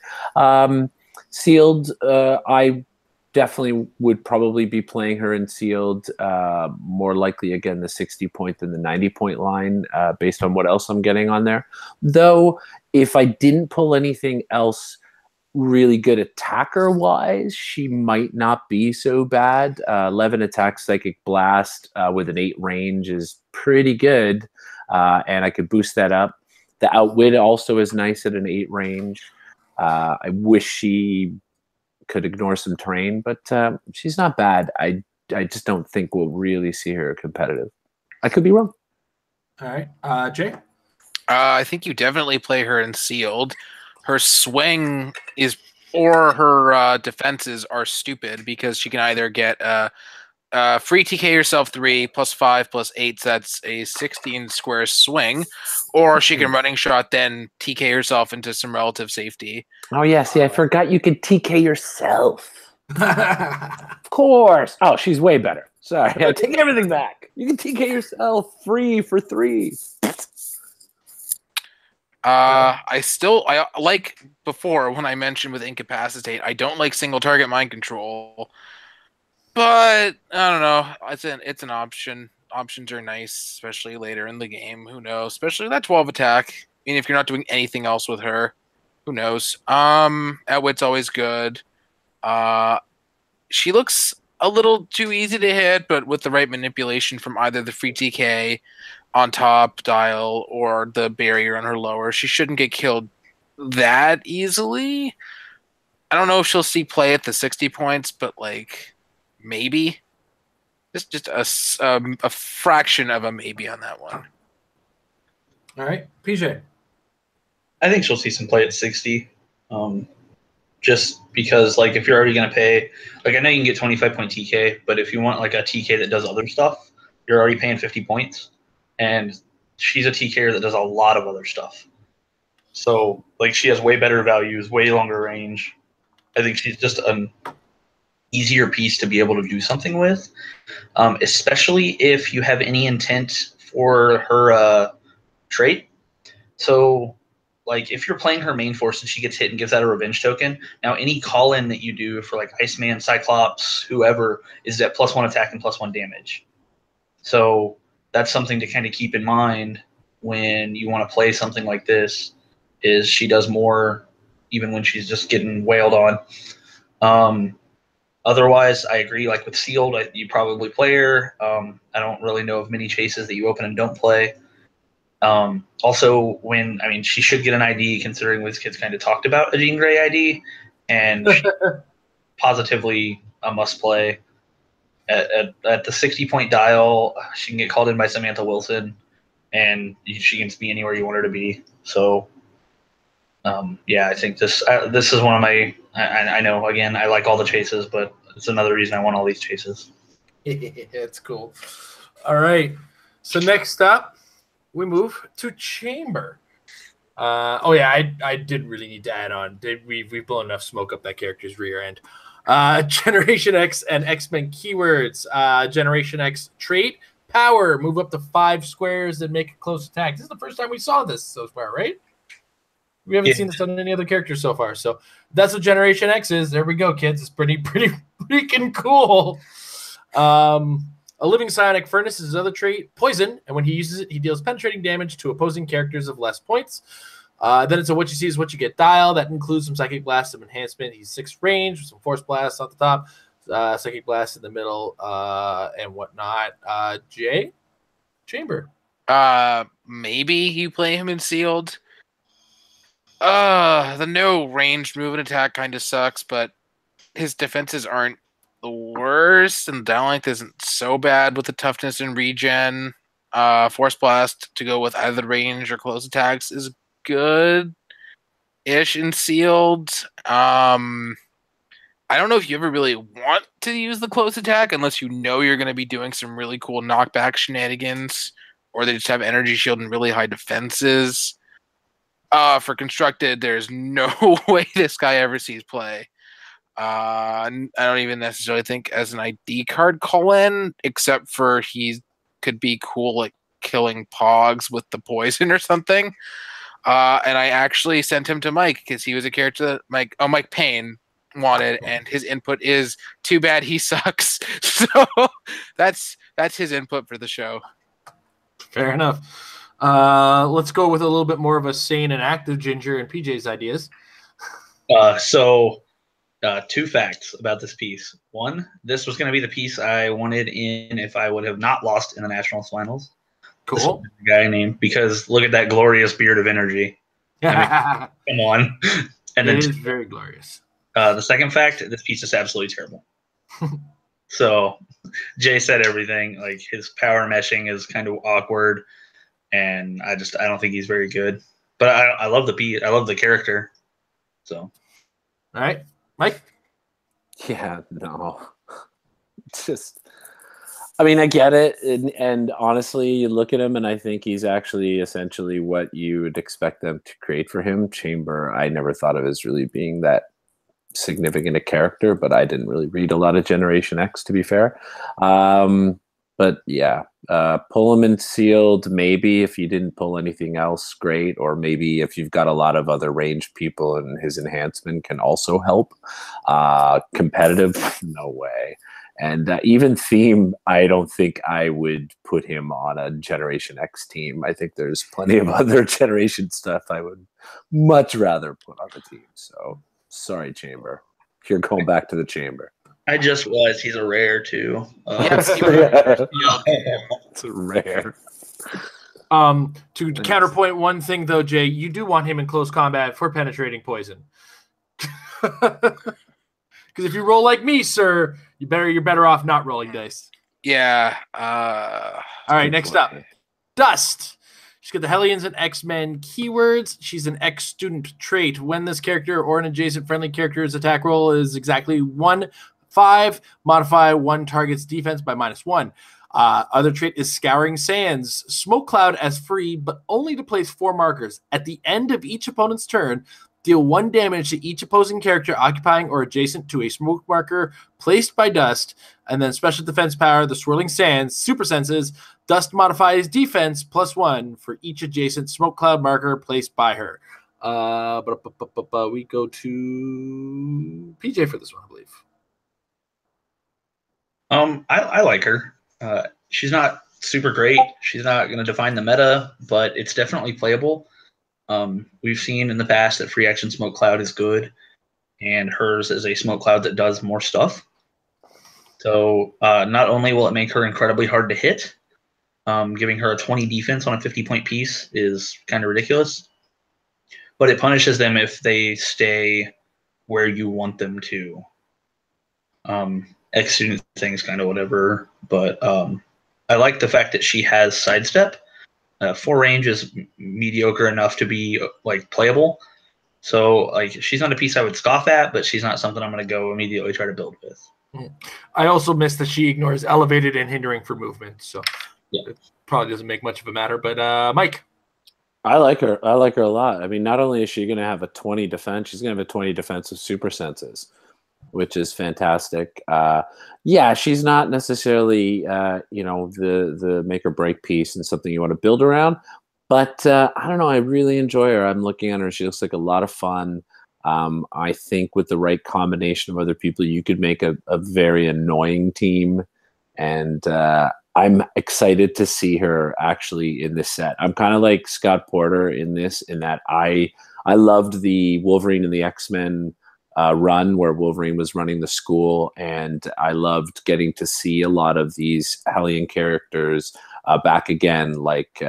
Sealed, I definitely would probably be playing her in Sealed, more likely, again, the 60-point than the 90-point line, based on what else I'm getting on there. Though, if I didn't pull anything else really good attacker-wise, she might not be so bad. 11 attack Psychic Blast with an 8 range is pretty good, and I could boost that up. The Outwit also is nice at an 8 range. I wish she could ignore some terrain, but she's not bad. I just don't think we'll really see her competitive. I could be wrong. All right. Jay? I think you definitely play her in Sealed. Her swing is, or her defenses are stupid, because she can either get free TK yourself 3 plus 5 plus 8, so that's a 16 square swing, or she can running shot then TK herself into some relative safety. Oh, yeah. See, I forgot you could TK yourself. Of course. Oh, she's way better. Sorry. I take everything back. You can TK yourself free for 3. I like before when I mentioned with Incapacitate, I don't like single target mind control, but I don't know. It's an option. Options are nice, especially later in the game. Who knows? Especially that 12 attack. I mean, if you're not doing anything else with her, who knows? Outwit's always good. She looks a little too easy to hit, but with the right manipulation from either the free TK on top dial or the barrier on her lower, she shouldn't get killed that easily. I don't know if she'll see play at the 60 points, but like maybe just a fraction of a maybe on that one. All right, PJ. I think she'll see some play at 60. Just because, like, if you're already going to pay, like, I know you can get 25-point TK, but if you want, like, a TK that does other stuff, you're already paying 50 points. And she's a TKer that does a lot of other stuff. So, like, she has way better values, way longer range. I think she's just an easier piece to be able to do something with, especially if you have any intent for her trait. So, like, if you're playing her main force and she gets hit and gives out a revenge token, now any call-in that you do for, like, Iceman, Cyclops, whoever, is at +1 attack and +1 damage. So that's something to kind of keep in mind when you want to play something like this, is she does more even when she's just getting wailed on. Otherwise, I agree, like with Sealed, you probably play her. I don't really know of many chases that you open and don't play. Also, she should get an ID, considering WizKids kind of talked about a Jean Grey ID, and positively a must play. At the 60-point dial, she can get called in by Samantha Wilson, and she can be anywhere you want her to be. So, I think this is one of my. I know, again, I like all the chases, but it's another reason I want all these chases. It's cool. All right. So next up, we move to Chamber. I did really need to add on. We've blown enough smoke up that character's rear end. Generation X and X-Men keywords. Generation X trait, power, move up to 5 squares and make a close attack. This is the first time we saw this so far, right? We haven't seen this on any other characters so far. So that's what Generation X is. There we go, kids. It's pretty freaking cool. A living psionic furnace is his other trait, poison, and when he uses it, he deals penetrating damage to opposing characters of less points. Then it's a what you see is what you get dial. That includes some psychic blast, some enhancement. He's 6 range with some force blast on the top, psychic blast in the middle, and whatnot. Jay? Chamber. Maybe you play him in sealed. The no ranged move and attack kind of sucks, but his defenses aren't the worst, and the down length isn't so bad with the toughness and regen. Force blast to go with either range or close attacks is good-ish in sealed. I don't know if you ever really want to use the close attack unless you know you're going to be doing some really cool knockback shenanigans, or they just have energy shield and really high defenses. For constructed, there's no way this guy ever sees play. I don't even necessarily think as an ID card call-in, except for he could be cool like killing pogs with the poison or something. And I actually sent him to Mike because he was a character that Mike Payne wanted, and his input is too bad he sucks. So that's his input for the show. Fair enough. Let's go with a little bit more of a sane and active Ginger and PJ's ideas. Two facts about this piece. One, this was going to be the piece I wanted in if I would have not lost in the Nationals finals. Cool. This guy named, because look at that glorious beard of energy. I mean, come on. And it then is very glorious. The second fact, this piece is absolutely terrible. So Jay said everything. Like, his power meshing is kind of awkward, and I don't think he's very good. But I love the beat. I love the character. So, all right, Mike. Yeah, no, just. I mean, I get it, and honestly, you look at him, and I think he's actually essentially what you would expect them to create for him. Chamber, I never thought of as really being that significant a character, but I didn't really read a lot of Generation X, to be fair. But yeah, pull him in sealed, maybe if you didn't pull anything else, great. Or maybe if you've got a lot of other ranged people and his enhancement can also help. Competitive, no way. And even theme, I don't think I would put him on a Generation X team. I think there's plenty of other Generation stuff I would much rather put on the team. So sorry, Chamber. You're going back to the Chamber. I just realized he's a rare too. Yes, It's a rare. To counterpoint one thing though, Jay, you do want him in close combat for penetrating poison. Because if you roll like me, sir, you're better off not rolling dice. Yeah. All right, next up, Dust. She's got the Hellions and X-Men keywords. She's an X-student trait. When this character or an adjacent friendly character's attack roll is exactly 1/5, modify one target's defense by -1. Other trait is Scouring Sands. Smoke Cloud as free, but only to place 4 markers. At the end of each opponent's turn, deal 1 damage to each opposing character occupying or adjacent to a smoke marker placed by Dust. And then special defense power, the Swirling Sands, super senses. Dust modifies defense +1 for each adjacent smoke cloud marker placed by her. We go to PJ for this one, I believe. I like her. She's not super great. She's not going to define the meta, but it's definitely playable. We've seen in the past that free action smoke cloud is good, and hers is a smoke cloud that does more stuff. So not only will it make her incredibly hard to hit, giving her a 20 defense on a 50-point piece is kind of ridiculous, but it punishes them if they stay where you want them to. X-student things kind of whatever, but I like the fact that she has sidestep. 4 range is mediocre enough to be like playable. So like, she's not a piece I would scoff at, but she's not something I'm going to go immediately try to build with. I also miss that she ignores elevated and hindering for movement. So yeah, it probably doesn't make much of a matter. But Mike. I like her. I like her a lot. I mean, not only is she going to have a 20 defense, she's going to have a 20 defensive super senses, which is fantastic. Yeah, she's not necessarily, the make or break piece and something you want to build around. But I don't know. I really enjoy her. I'm looking at her. She looks like a lot of fun. I think with the right combination of other people, you could make a very annoying team and I'm excited to see her actually in this set. I'm kind of like Scott Porter in this, in that I loved the Wolverine and the X-Men run where Wolverine was running the school, and I loved getting to see a lot of these Hellion characters back again, like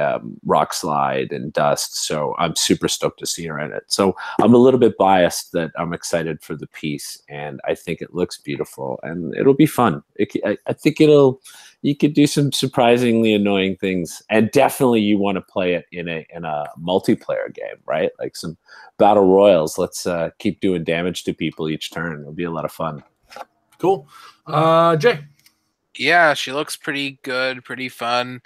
Rock Slide and Dust. So I'm super stoked to see her in it. So I'm a little bit biased that I'm excited for the piece, and I think it looks beautiful and it'll be fun. I think you could do some surprisingly annoying things, and definitely you want to play it in a multiplayer game, right? Like some battle royals. Let's keep doing damage to people each turn. It'll be a lot of fun. Cool. Jay. Yeah, she looks pretty good, pretty fun.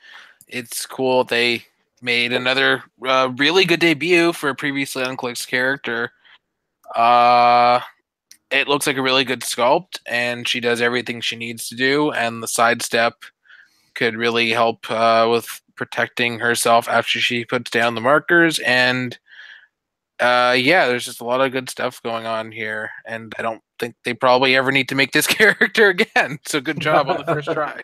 It's cool. They made another really good debut for a previously unclicked character. It looks like a really good sculpt, and she does everything she needs to do, and the sidestep could really help with protecting herself after she puts down the markers. And yeah, there's just a lot of good stuff going on here, and I don't think they probably ever need to make this character again. So good job on the first try.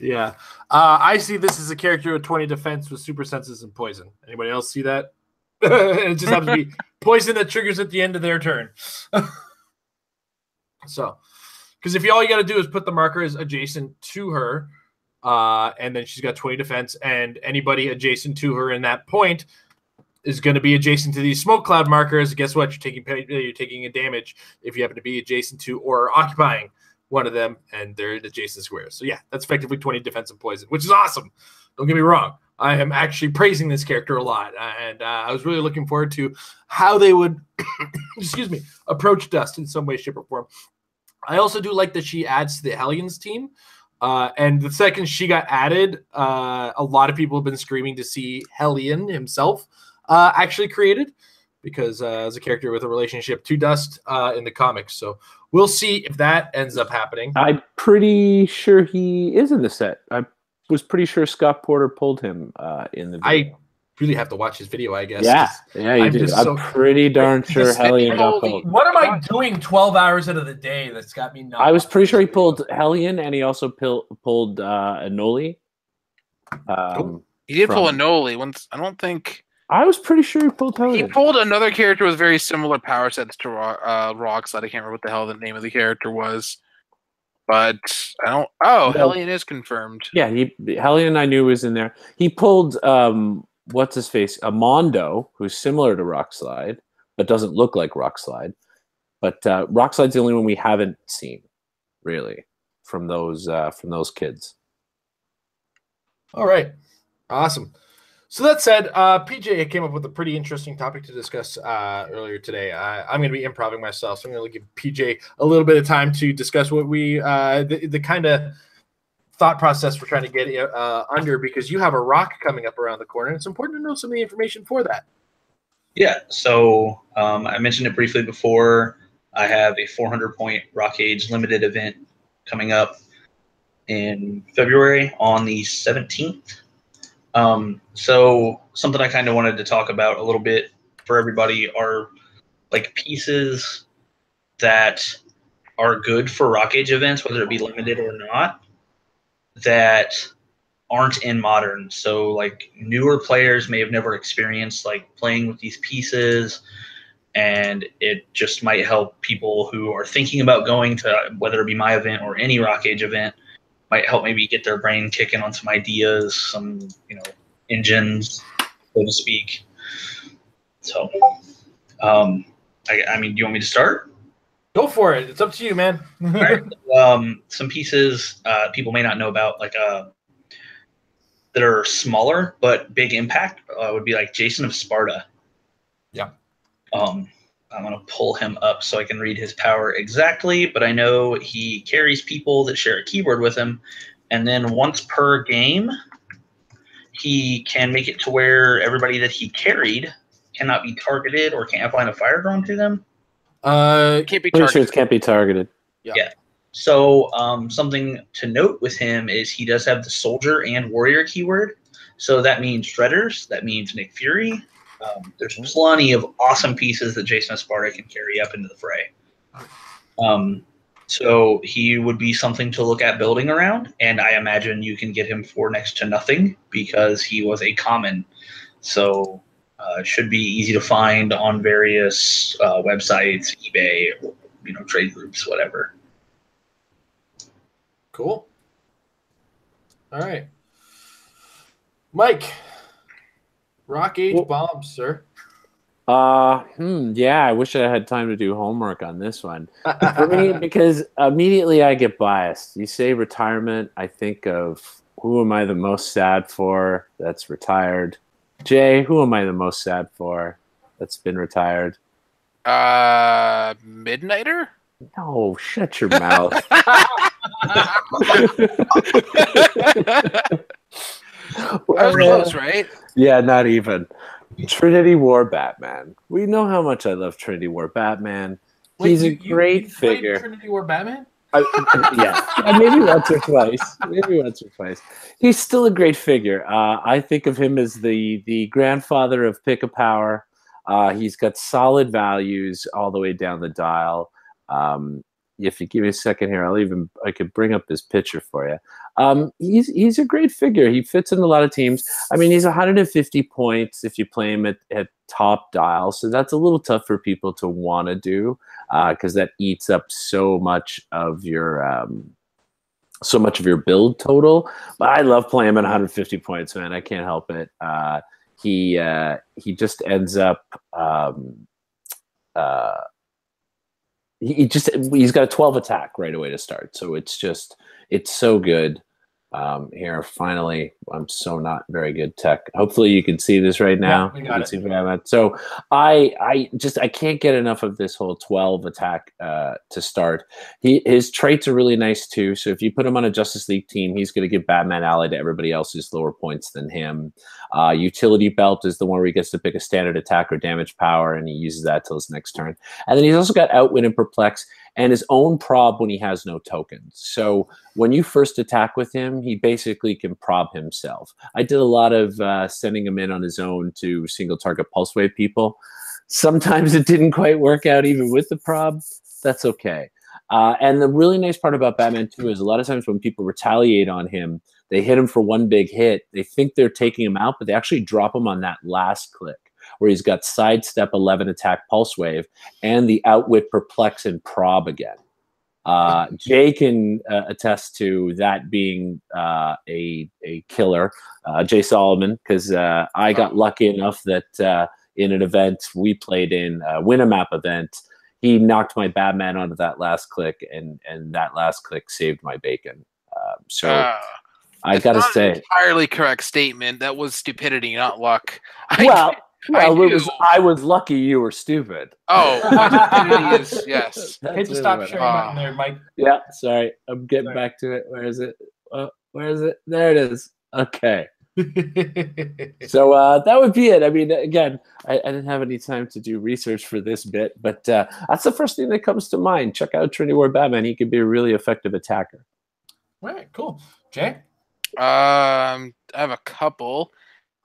Yeah. I see this as a character with 20 defense with super senses and poison. Anybody else see that? It just happens to be poison that triggers at the end of their turn. So, because if all you got to do is put the markers adjacent to her, and then she's got 20 defense, and anybody adjacent to her in that point is going to be adjacent to these smoke cloud markers. Guess what? You're taking a damage if you happen to be adjacent to or occupying one of them, and they're in adjacent squares. So yeah, that's effectively 20 defense and poison, which is awesome. Don't get me wrong. I am actually praising this character a lot, and I was really looking forward to how they would, excuse me, approach Dust in some way, shape, or form. I also do like that she adds to the Hellions team. And the second she got added, a lot of people have been screaming to see Hellion himself actually created, because as a character with a relationship to Dust in the comics. So we'll see if that ends up happening. I'm pretty sure he is in the set. I was pretty sure Scott Porter pulled him in the video. I really have to watch his video, I guess. Yeah, you do. I'm pretty darn sure Hellion got pulled. What am I doing 12 hours out of the day that's got me nuts? I was pretty sure he pulled Hellion, and he also pulled Anoli. He did pull Anoli once. I don't think... I was pretty sure he pulled Hellion. He pulled another character with very similar power sets to ROC Slide. I can't remember what the hell the name of the character was. But I don't... Oh, no. Hellion is confirmed. Yeah, Hellion I knew was in there. He pulled... what's his face? A Mondo, who's similar to Rock Slide, but doesn't look like Rock Slide. But Rock Slide's the only one we haven't seen, really, from those kids. All right, awesome. So that said, PJ came up with a pretty interesting topic to discuss earlier today. I'm going to be improvising myself, so I'm going to give PJ a little bit of time to discuss what we the kind of thought process we're trying to get under, because you have a ROC coming up around the corner, and it's important to know some of the information for that. Yeah, so I mentioned it briefly before. I have a 400-point ROC Age limited event coming up in February on the 17th. So something I kind of wanted to talk about a little bit for everybody are like pieces that are good for ROC Age events, whether it be limited or not, that aren't in modern. So like newer players may have never experienced like playing with these pieces, and it just might help people who are thinking about going to whether it be my event or any ROC Age event. Might help maybe get their brain kicking on some ideas, some engines, so to speak. So I mean, do you want me to start? Go for it. It's up to you, man. All right. Some pieces people may not know about, like that are smaller but big impact, would be like Jason of Sparta. Yeah. I'm going to pull him up so I can read his power exactly, but I know he carries people that share a keyboard with him, and then once per game, he can make it to where everybody that he carried cannot be targeted or can't apply a fire drone to them. Can't be targeted. Pretty sure it can't be targeted. Yeah. So something to note with him is he does have the soldier and warrior keyword. So that means shredders. That means Nick Fury. There's plenty of awesome pieces that Jason of Sparta can carry up into the fray. So he would be something to look at building around, and I imagine you can get him for next to nothing because he was a common. So it should be easy to find on various websites, eBay, trade groups, whatever. Cool. All right. Mike, Rock Age bombs, sir. Yeah, I wish I had time to do homework on this one. For me, because immediately I get biased. You say retirement, I think of who am I the most sad for that's retired? Jay, who am I the most sad for that's been retired? Midnighter? No, shut your mouth. I was close, right? Yeah, not even. Trinity War Batman. We know how much I love Trinity War Batman. Wait, He's a great you figure. Trinity War Batman? Yeah, maybe once or twice. He's still a great figure. I think of him as the grandfather of Pick a Power. He's got solid values all the way down the dial. If you give me a second here, I could bring up this picture for you. He's a great figure. He fits in a lot of teams. I mean, he's 150 points if you play him at top dial, so that's a little tough for people to want to do because that eats up so much of your build total. But I love playing him at 150 points, man. I can't help it. He just ends up. He's got a 12 attack right away to start, so it's so good. Here, finally, I'm so not very good tech. Hopefully, you can see this right now. Yeah, we got it. So I can't get enough of this whole 12 attack to start. His traits are really nice too. So if you put him on a Justice League team, he's going to give Batman ally to everybody else who's lower points than him. Utility Belt is the one where he gets to pick a standard attack or damage power, and he uses that till his next turn. And then he's also got Outwit and Perplex and his own prob when he has no tokens. So when you first attack with him, he basically can prob himself. I did a lot of sending him in on his own to single target pulse wave people. Sometimes it didn't quite work out even with the prob. That's okay. And the really nice part about Batman 2 is a lot of times when people retaliate on him, they hit him for one big hit. They think they're taking him out, but they actually drop him on that last click where he's got sidestep, 11 attack, pulse wave, and the outwit, perplex, and prob again. Jay can attest to that being a killer. Jay Solomon, because I got lucky enough that in an event we played in, Win a Map event, he knocked my Batman onto that last click, and that last click saved my bacon. I gotta say, an entirely correct statement. That was stupidity, not luck. I was lucky. You were stupid. Oh, stupidity is yes. Hit the stop sharing button there, Mike. Yeah, sorry. I'm getting back to it. Where is it? Where is it? There it is. Okay. So that would be it. I mean, again, I didn't have any time to do research for this bit, but that's the first thing that comes to mind. Check out Trinity War Batman. He could be a really effective attacker. All right, cool. Jay? I have a couple.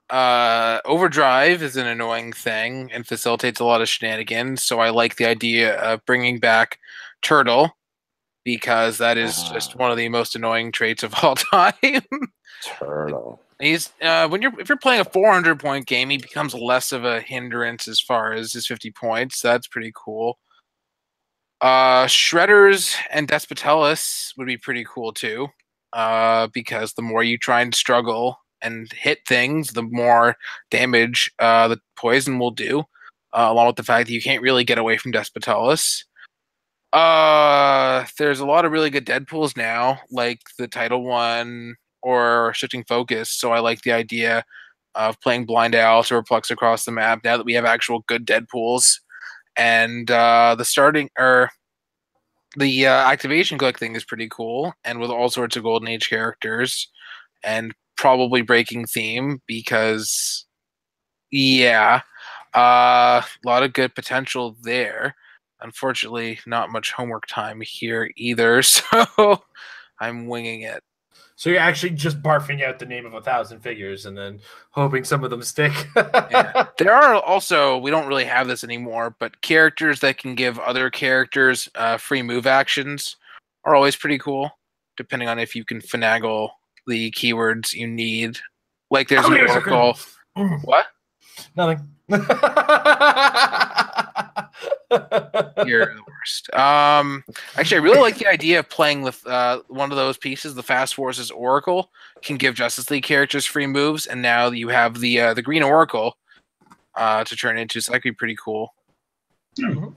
Overdrive is an annoying thing and facilitates a lot of shenanigans, so I like the idea of bringing back Turtle because that is just one of the most annoying traits of all time. Turtle. He's if you're playing a 400-point game, he becomes less of a hindrance as far as his 50 points. That's pretty cool. Shredders and Despotellus would be pretty cool too, because the more you try and struggle and hit things, the more damage the poison will do, along with the fact that you can't really get away from Despotellus. There's a lot of really good Deadpools now, like the Title One or Shifting Focus, so I like the idea of playing Blind Owl to Perplex across the map now that we have actual good Deadpools. And the activation click thing is pretty cool, and with all sorts of Golden Age characters, and probably breaking theme because, yeah, a lot of good potential there. Unfortunately, not much homework time here either, so I'm winging it. So you're actually just barfing out the name of 1,000 figures and then hoping some of them stick. Yeah. There are also, we don't really have this anymore, but characters that can give other characters free move actions are always pretty cool, depending on if you can finagle the keywords you need. Like there's an Oracle. What? Nothing. You're the worst. Actually, I really like the idea of playing with one of those pieces. The Fast Forces Oracle can give Justice League characters free moves, and now you have the Green Oracle to turn into. So that could be pretty cool. Mm-hmm.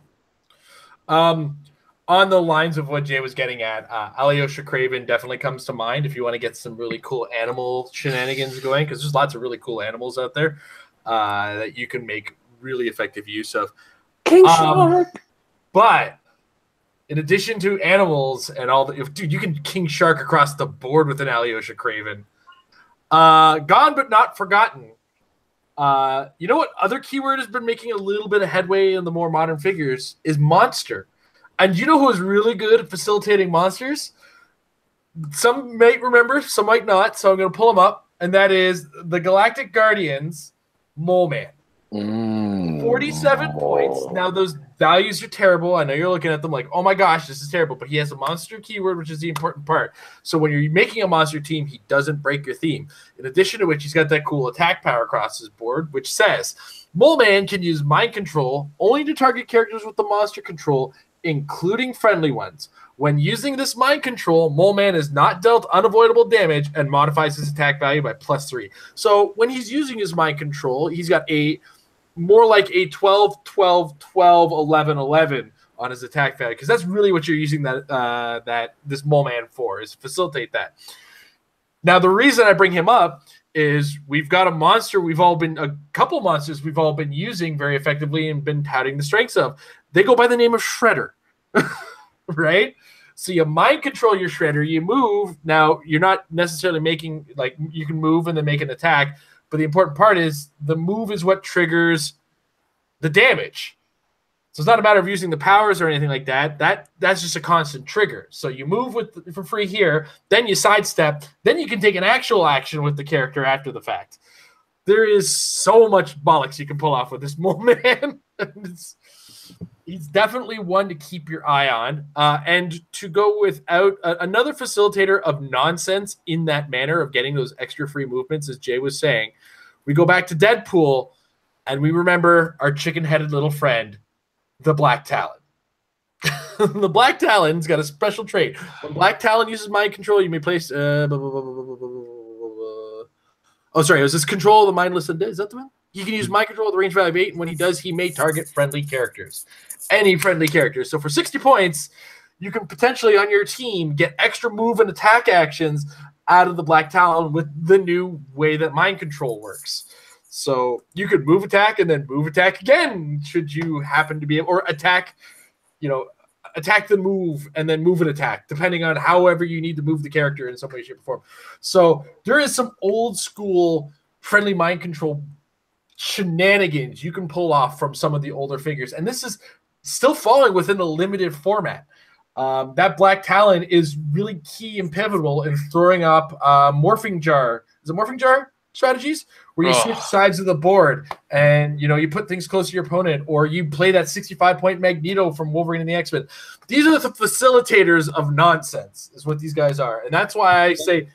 On the lines of what Jay was getting at, Alyosha Craven definitely comes to mind if you want to get some really cool animal shenanigans going, because there's lots of really cool animals out there that you can make really effective use of. King Shark. But in addition to animals and all the dude, you can King Shark across the board with an Alyosha Craven. Gone but not forgotten. You know what other keyword has been making a little bit of headway in the more modern figures is monster. And you know who is really good at facilitating monsters? Some might remember, some might not. So I'm going to pull them up. And that is the Galactic Guardians Mole Man. 47 points. Now, those values are terrible. I know you're looking at them like, oh my gosh, this is terrible. But he has a monster keyword, which is the important part. So when you're making a monster team, he doesn't break your theme. In addition to which, he's got that cool attack power across his board, which says, Mole Man can use mind control only to target characters with the monster control, including friendly ones. When using this mind control, Mole Man is not dealt unavoidable damage and modifies his attack value by +3. So when he's using his mind control, he's got more like a 12, 12, 12, 11, 11 on his attack value, because that's really what you're using that this Mole Man for, is facilitate that. Now, the reason I bring him up is we've got a couple monsters we've all been using very effectively and been touting the strengths of. They go by the name of Shredder, right? So you mind control your Shredder, you move. Now, you're not necessarily making, like, you can move and then make an attack, but the important part is the move is what triggers the damage. So it's not a matter of using the powers or anything like that. That's just a constant trigger. So you move for free here, then you sidestep, then you can take an actual action with the character after the fact. There is so much bollocks you can pull off with this Mole Man. He's definitely one to keep your eye on. And to go without another facilitator of nonsense in that manner of getting those extra free movements, as Jay was saying, we go back to Deadpool and we remember our chicken-headed little friend, the Black Talon. The Black Talon's got a special trait. When Black Talon uses mind control, you may place... it was his control of the mindless undead. Is that the one? He can use mind control with a range value of 8, and when he does, he may target friendly characters. Any friendly characters. So for 60 points, you can potentially, on your team, get extra move and attack actions out of the Black Talon with the new way that mind control works. So you could move attack and then move attack again, should you happen to be able, or attack, attack the move and then move and attack, depending on however you need to move the character in some way, shape, or form. So there is some old school friendly mind control shenanigans you can pull off from some of the older figures, and this is still falling within the limited format. That Black Talon is really key and pivotal in throwing up morphing jar. Is it morphing jar strategies where you switch sides of the board and you put things close to your opponent, or you play that 65-point Magneto from Wolverine and the X-Men. These are the facilitators of nonsense, is what these guys are, and that's why I say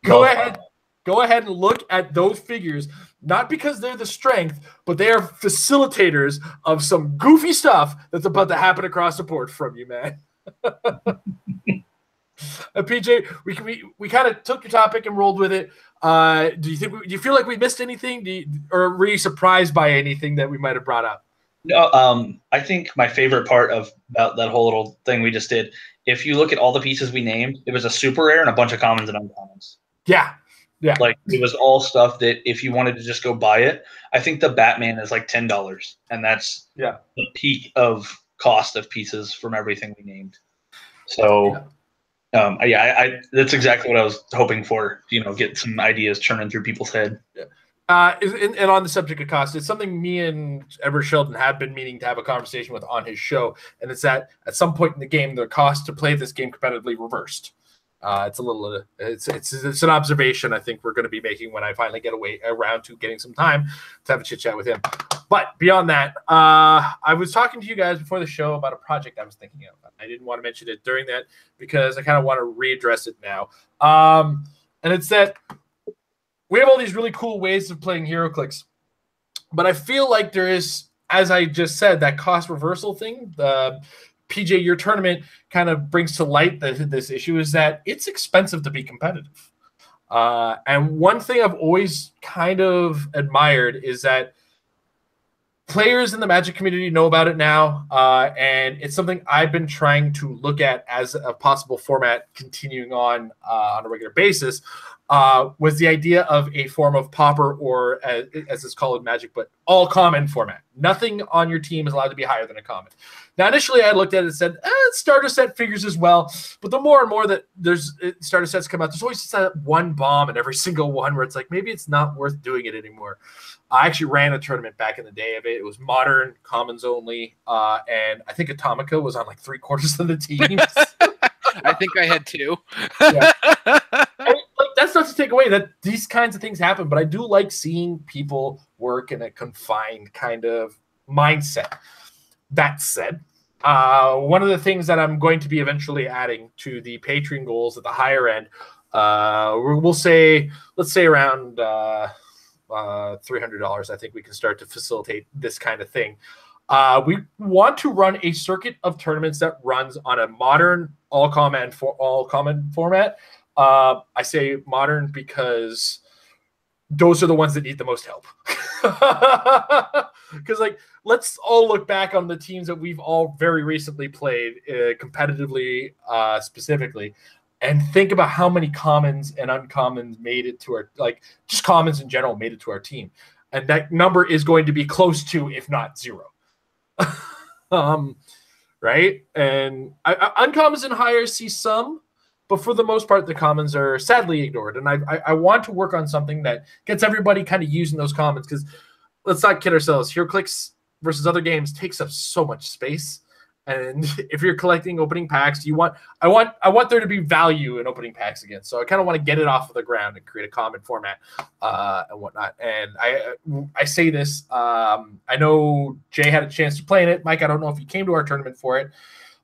go ahead and look at those figures, not because they're the strength, but they are facilitators of some goofy stuff that's about to happen across the board from you, man. PJ, we kind of took your topic and rolled with it. Do you feel like we missed anything, or were you surprised by anything that we might have brought up? No, I think my favorite part about that whole little thing we just did, if you look at all the pieces we named, it was a super rare and a bunch of commons and uncommons. Yeah. Like, it was all stuff that if you wanted to just go buy it, I think the Batman is like $10, and that's the peak of cost of pieces from everything we named. So, that's exactly what I was hoping for. Get some ideas churning through people's head. Yeah. And on the subject of cost, it's something me and Edward Sheldon have been meaning to have a conversation with on his show, and it's that at some point in the game, the cost to play this game competitively reversed. It's a little, it's an observation I think we're going to be making when I finally get around to getting some time to have a chit chat with him. But beyond that, I was talking to you guys before the show about a project I was thinking of. I didn't want to mention it during that because I kind of want to readdress it now. And it's that we have all these really cool ways of playing Heroclix, but I feel like there is, as I just said, that cost reversal thing. PJ, your tournament kind of brings to light this issue is that it's expensive to be competitive. And one thing I've always kind of admired is that players in the Magic community know about it now, and it's something I've been trying to look at as a possible format continuing on a regular basis, was the idea of a form of pauper, or as it's called in Magic, but all common format. Nothing on your team is allowed to be higher than a common. Now, initially, I looked at it and said, starter set figures as well. But the more and more that there's starter sets come out, there's always just that one bomb in every single one where it's like, maybe it's not worth doing it anymore. I actually ran a tournament back in the day of it. It was modern, commons only, and I think Atomica was on like 3/4 of the teams. I think I had 2. Yeah. That's not to take away that these kinds of things happen, but I do like seeing people work in a confined kind of mindset. That said, one of the things that I'm going to be eventually adding to the Patreon goals at the higher end, let's say around $300, I think we can start to facilitate this kind of thing. We want to run a circuit of tournaments that runs on a modern all common format. I say modern because those are the ones that need the most help. Because let's all look back on the teams that we've all very recently played competitively, specifically, and think about how many commons and uncommons made it to our, just commons in general made it to our team. And that number is going to be close to, if not 0. Right? And uncommons and higher see some, but for the most part, the commons are sadly ignored. And I want to work on something that gets everybody kind of using those commons, because let's not kid ourselves. Heroclix versus other games takes up so much space. And if you're collecting opening packs, I want there to be value in opening packs again. So I kind of want to get it off of the ground and create a common format and whatnot. And I say this, I know Jay had a chance to play in it. Mike, I don't know if you came to our tournament for it.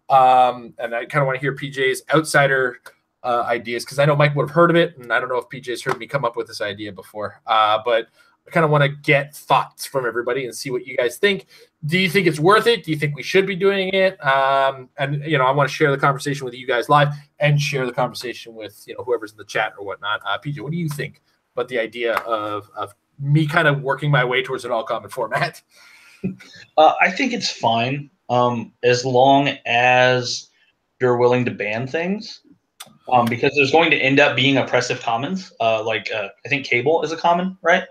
And I kind of want to hear PJ's outsider ideas, because I know Mike would have heard of it, and I don't know if PJ's heard me come up with this idea before. But I kind of want to get thoughts from everybody and see what you guys think. Do you think it's worth it? Do you think we should be doing it? And I want to share the conversation with you guys live and share the conversation with whoever's in the chat or whatnot. PJ, what do you think about the idea of me kind of working my way towards an all common format? I think it's fine, as long as you're willing to ban things. Because there's going to end up being oppressive commons. I think Cable is a common, right?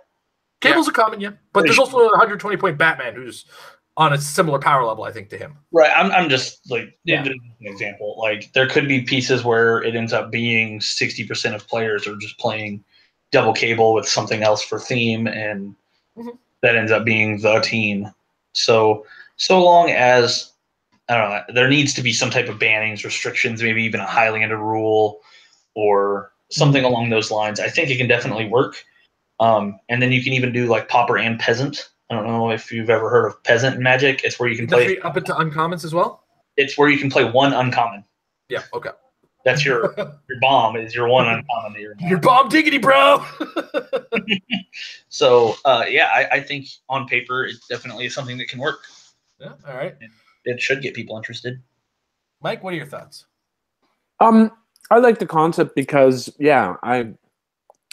Cable's a common, yeah. But there's also a 120-point Batman who's on a similar power level, I think, to him. Right. I'm just an example. There could be pieces where it ends up being 60% of players are just playing double Cable with something else for theme, and that ends up being the team. So long as, I don't know, there needs to be some type of bannings, restrictions, maybe even a Highlander rule or something along those lines, I think it can definitely work. And then you can even do Pauper and Peasant. I don't know if you've ever heard of Peasant in Magic. It's where you can play up into uncommons as well. It's where you can play one uncommon. Yeah. Okay. That's your bomb is your one uncommon that you're your bomb diggity, bro. So I think on paper it definitely is something that can work. Yeah. All right. It should get people interested. Mike, what are your thoughts? I like the concept because I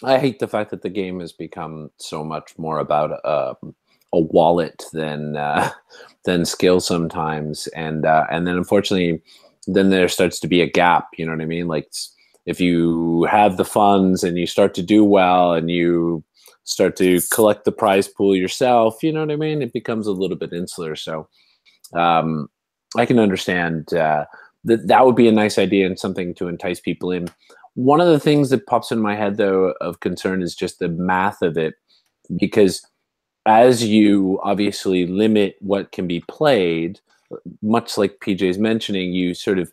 hate the fact that the game has become so much more about a wallet than skill sometimes, and then unfortunately, then there starts to be a gap. You know what I mean? If you have the funds and you start to do well and you start to collect the prize pool yourself, you know what I mean? It becomes a little bit insular. So I can understand that would be a nice idea and something to entice people in. One of the things that pops in my head, though, of concern is just the math of it, because as you obviously limit what can be played, much like PJ's mentioning, you sort of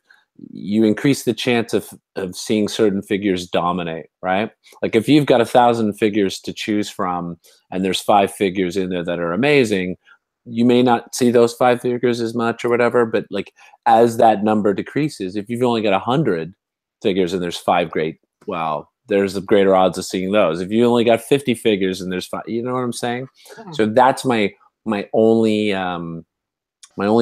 you increase the chance of seeing certain figures dominate, right? Like if you've got 1,000 figures to choose from and there's 5 figures in there that are amazing, you may not see those 5 figures as much or whatever, but like as that number decreases, if you've only got 100 figures and there's 5 great, well, there's a greater odds of seeing those. If you only got 50 figures and there's 5, you know what I'm saying? So that's my only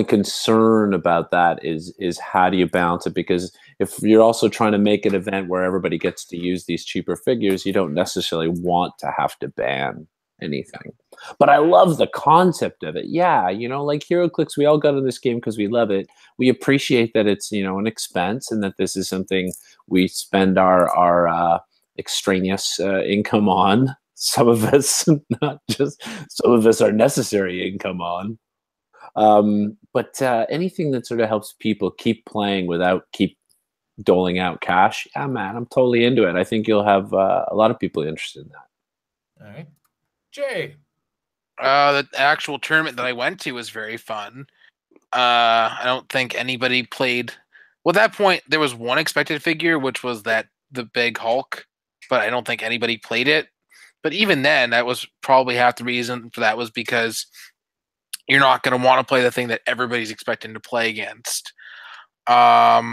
concern about that is how do you balance it? Because if you're also trying to make an event where everybody gets to use these cheaper figures, you don't necessarily want to have to ban anything. But I love the concept of it. Yeah, you know, like Heroclix, we all got in this game because we love it. We appreciate that it's, you know, an expense and that this is something we spend our extraneous income on. Some of us, not just some of us, are necessary income on. But anything that sort of helps people keep playing without keep doling out cash, yeah, man, I'm totally into it. I think you'll have a lot of people interested in that. All right. Jay. The actual tournament that I went to was very fun. I don't think anybody played. Well, at that point, there was one expected figure, which was the big Hulk, but I don't think anybody played it. But even then, that was probably half the reason for that was because you're not going to want to play the thing that everybody's expecting to play against. But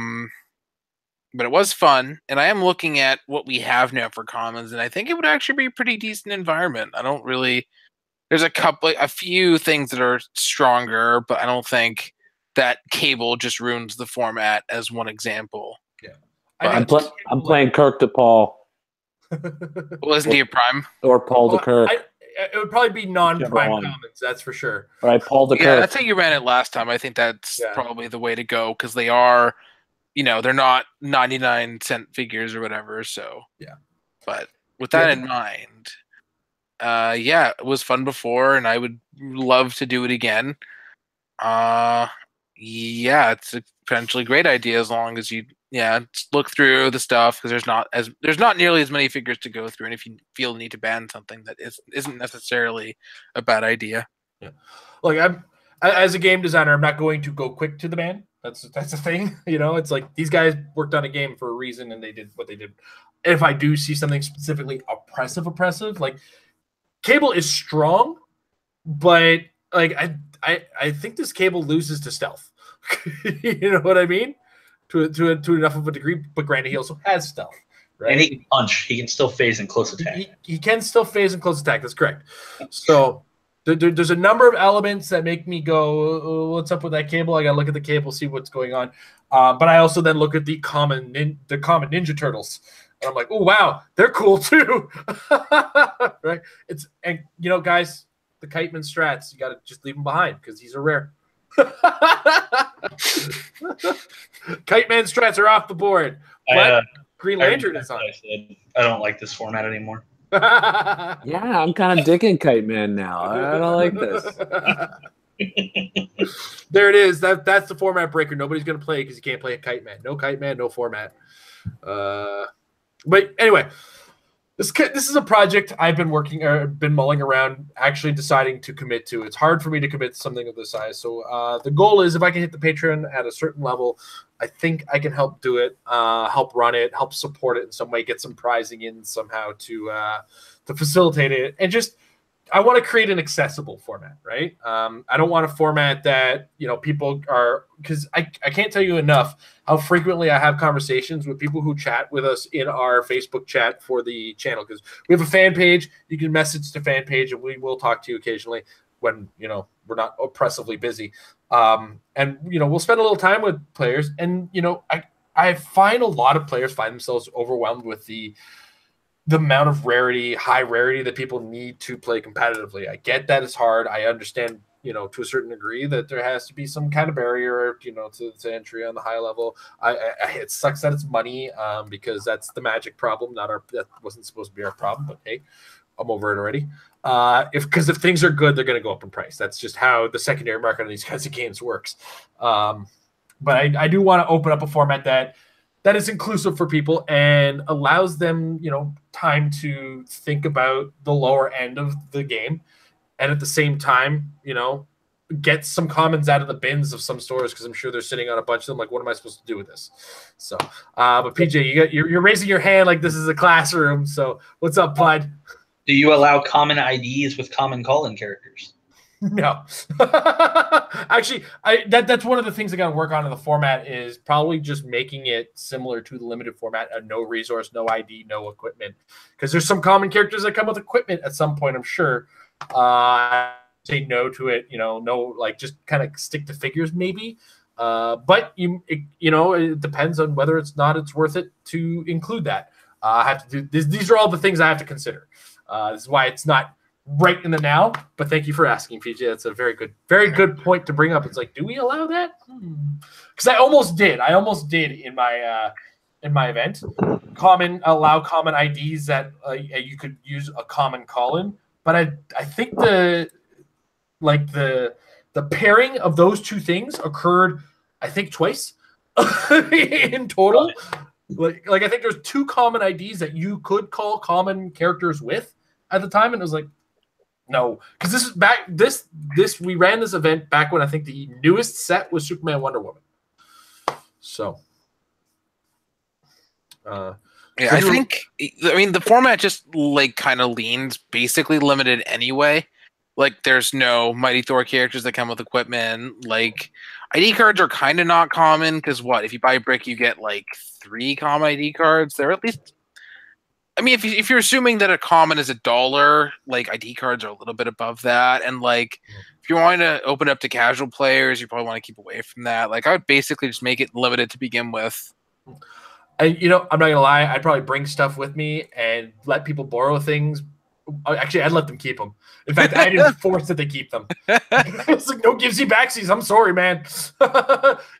it was fun, and I am looking at what we have now for commons, and I think it would actually be a pretty decent environment. I don't really... There's a few things that are stronger, but I don't think that Cable just ruins the format as one example. Yeah. I'm playing Kirk to Paul. Well, isn't he a prime? Or Paul to Kirk. It would probably be non-prime commons, that's for sure. All right, Paul to Kirk. Yeah, that's how you ran it last time. I think that's probably the way to go because they are, you know, they're not 99-cent figures or whatever. So yeah. But with that in mind, yeah, it was fun before, and I would love to do it again. Yeah, it's a potentially great idea as long as you look through the stuff because there's not nearly as many figures to go through, and if you feel the need to ban something, that isn't necessarily a bad idea. Yeah, like as a game designer, I'm not going to go quick to the ban. That's the thing, you know. It's like these guys worked on a game for a reason, and they did what they did. If I do see something specifically oppressive, like Cable is strong, but like I think this Cable loses to stealth. You know what I mean? To enough of a degree, but granted, he also has stealth, right? And he can punch. He can still phase in close attack. He can still phase in close attack. That's correct. So there's a number of elements that make me go, oh, "What's up with that Cable?" I gotta look at the Cable, see what's going on. But I also then look at the common Ninja Turtles, and I'm like, "Oh wow, they're cool too." Right? And you know, guys, the Kiteman strats, you gotta just leave them behind because these are rare. Kite Man strats are off the board, but Green Lantern is on. I don't like this format anymore. Yeah, I'm kind of digging Kite Man now. I don't like this. There it is. That's the format breaker. Nobody's gonna play because you can't play a Kite Man. No Kite Man, no format. But anyway, this is a project I've been been mulling around, actually deciding to commit to. It's hard for me to commit to something of this size. So the goal is if I can hit the Patreon at a certain level, I think I can help do it, help run it, help support it in some way, get some prizing in somehow to facilitate it, and just I want to create an accessible format, right? I don't want a format that, you know, people are, because I can't tell you enough how frequently I have conversations with people who chat with us in our Facebook chat for the channel, because we have a fan page. You can message the fan page and we will talk to you occasionally when, you know, we're not oppressively busy. And, you know, we'll spend a little time with players, and, you know, I find a lot of players find themselves overwhelmed with the amount of high rarity that people need to play competitively. I get that it's hard. I understand, you know, to a certain degree that there has to be some kind of barrier, you know, to entry on the high level. It sucks that it's money, because that's the Magic problem, that wasn't supposed to be our problem, but hey, I'm over it already. Because if things are good, they're going to go up in price. That's just how the secondary market on these kinds of games works. But I do want to open up a format that is inclusive for people and allows them, you know, time to think about the lower end of the game. And at the same time, you know, get some commons out of the bins of some stores because I'm sure they're sitting on a bunch of them. Like, what am I supposed to do with this? So, but PJ, you're raising your hand like this is a classroom. So, what's up, bud? Do you allow common IDs with common call-in characters? No. Actually, that's one of the things I got to work on in the format is probably just making it similar to the limited format, no resource, no ID, no equipment. Because there's some common characters that come with equipment at some point, I'm sure. Say no to it, no, like just kind of stick to figures maybe. But it depends on whether it's worth it to include that. I have to do this. These are all the things I have to consider. This is why it's not right in the now, but thank you for asking, PJ. That's a very good point to bring up. It's like, do we allow that? Because I almost did in my event. Allow common IDs that you could use a common call-in, but I think the pairing of those two things occurred, I think, twice in total. Like I think there's two common IDs that you could call common characters with at the time, and it was like, no, because this is back. We ran this event back when I think the newest set was Superman, Wonder Woman. So, I mean, the format just kind of leans basically limited anyway. Like, there's no Mighty Thor characters that come with equipment. Like, ID cards are kind of not common because if you buy a brick, you get 3 common ID cards. They're at least. I mean, if you're assuming that a common is $1, ID cards are a little bit above that, and if you want to open up to casual players, you probably want to keep away from that. I would basically just make it limited to begin with. And I'm not gonna lie, I'd probably bring stuff with me and let people borrow things. Actually, I'd let them keep them. In fact, I didn't force that they keep them. It's like, no givesy backsies. I'm sorry, man.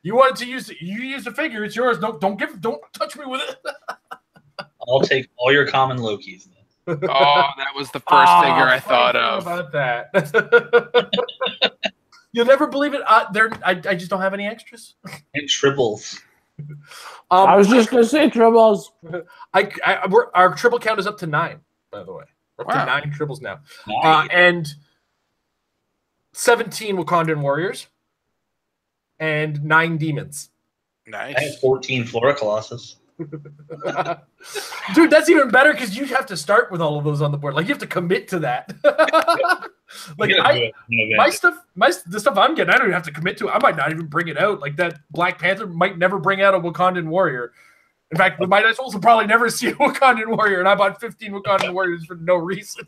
You wanted to use the figure, it's yours. Don't touch me with it. I'll take all your common Lokis then. Oh, that was the first figure I thought of. About that. You'll never believe it. I just don't have any extras. And triples. I was just gonna say triples. Our triple count is up to 9, by the way. We're up to 9 triples now. Nice. And 17 Wakandan warriors and 9 demons. Nice. I have 14 Flora Colossus. Dude, that's even better because you have to start with all of those on the board. You have to commit to that. The stuff I'm getting, I don't even have to commit to it. I might not even bring it out. That Black Panther might never bring out a Wakandan warrior. In fact, my dice rolls will probably never see a Wakandan warrior, and I bought 15 Wakandan warriors for no reason.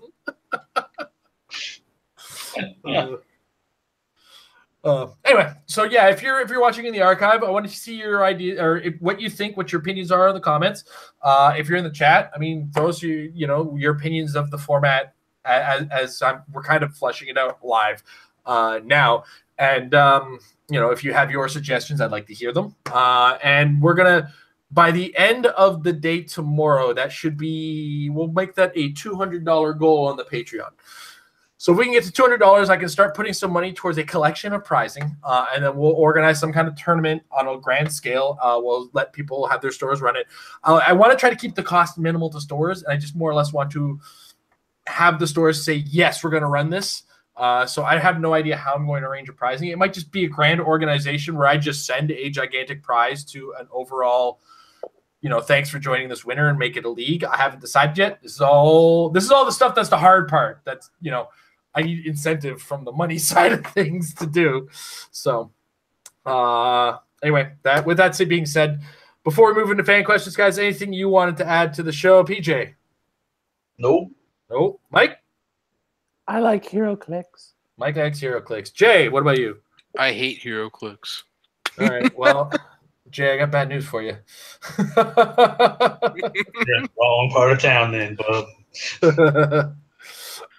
Anyway, so yeah, if you're watching in the archive, I want to see your idea or what you think, what your opinions are in the comments. If you're in the chat, throw us your opinions of the format as we're kind of fleshing it out live now. And if you have your suggestions, I'd like to hear them. And we're gonna, by the end of the day tomorrow, we'll make that a $200 goal on the Patreon. So if we can get to $200, I can start putting some money towards a collection of prizing, and then we'll organize some kind of tournament on a grand scale. We'll let people have their stores run it. I want to try to keep the cost minimal to stores, and I just more or less want to have the stores say, yes, we're going to run this. So I have no idea how I'm going to arrange a prizing. It might just be a grand organization where I just send a gigantic prize to an overall, thanks for joining this winner and make it a league. I haven't decided yet. This is all the stuff that's the hard part. That's, I need incentive from the money side of things to do. So anyway, with that being said, before we move into fan questions, guys, anything you wanted to add to the show, PJ? Nope. Mike? I like Heroclix. Mike likes Heroclix. Jay, what about you? I hate Heroclix. All right, well, Jay, I got bad news for you. Wrong part of town then, bub.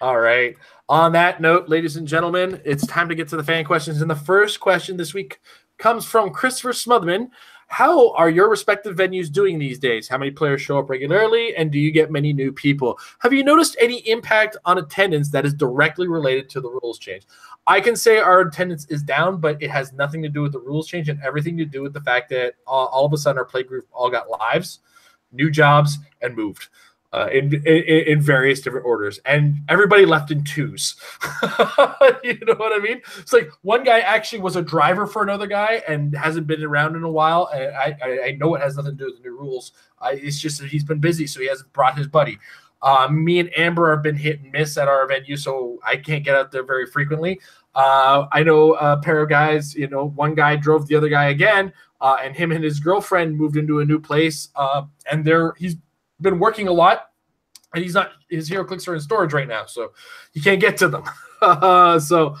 All right. On that note, ladies and gentlemen, it's time to get to the fan questions. And the first question this week comes from Christopher Smotherman. How are your respective venues doing these days? How many players show up regularly? And do you get many new people? Have you noticed any impact on attendance that is directly related to the rules change? I can say our attendance is down, but it has nothing to do with the rules change and everything to do with the fact that all of a sudden our play group all got lives, new jobs, and moved. in various different orders, and everybody left in twos. You know what I mean? It's like one guy actually was a driver for another guy and hasn't been around in a while. And I know it has nothing to do with the new rules. It's just that he's been busy, so he hasn't brought his buddy. Me and Amber have been hit and miss at our venue, so I can't get out there very frequently. I know a pair of guys, you know, one guy drove the other guy again, and him and his girlfriend moved into a new place, and he's been working a lot, and his Heroclix are in storage right now, so you can't get to them. So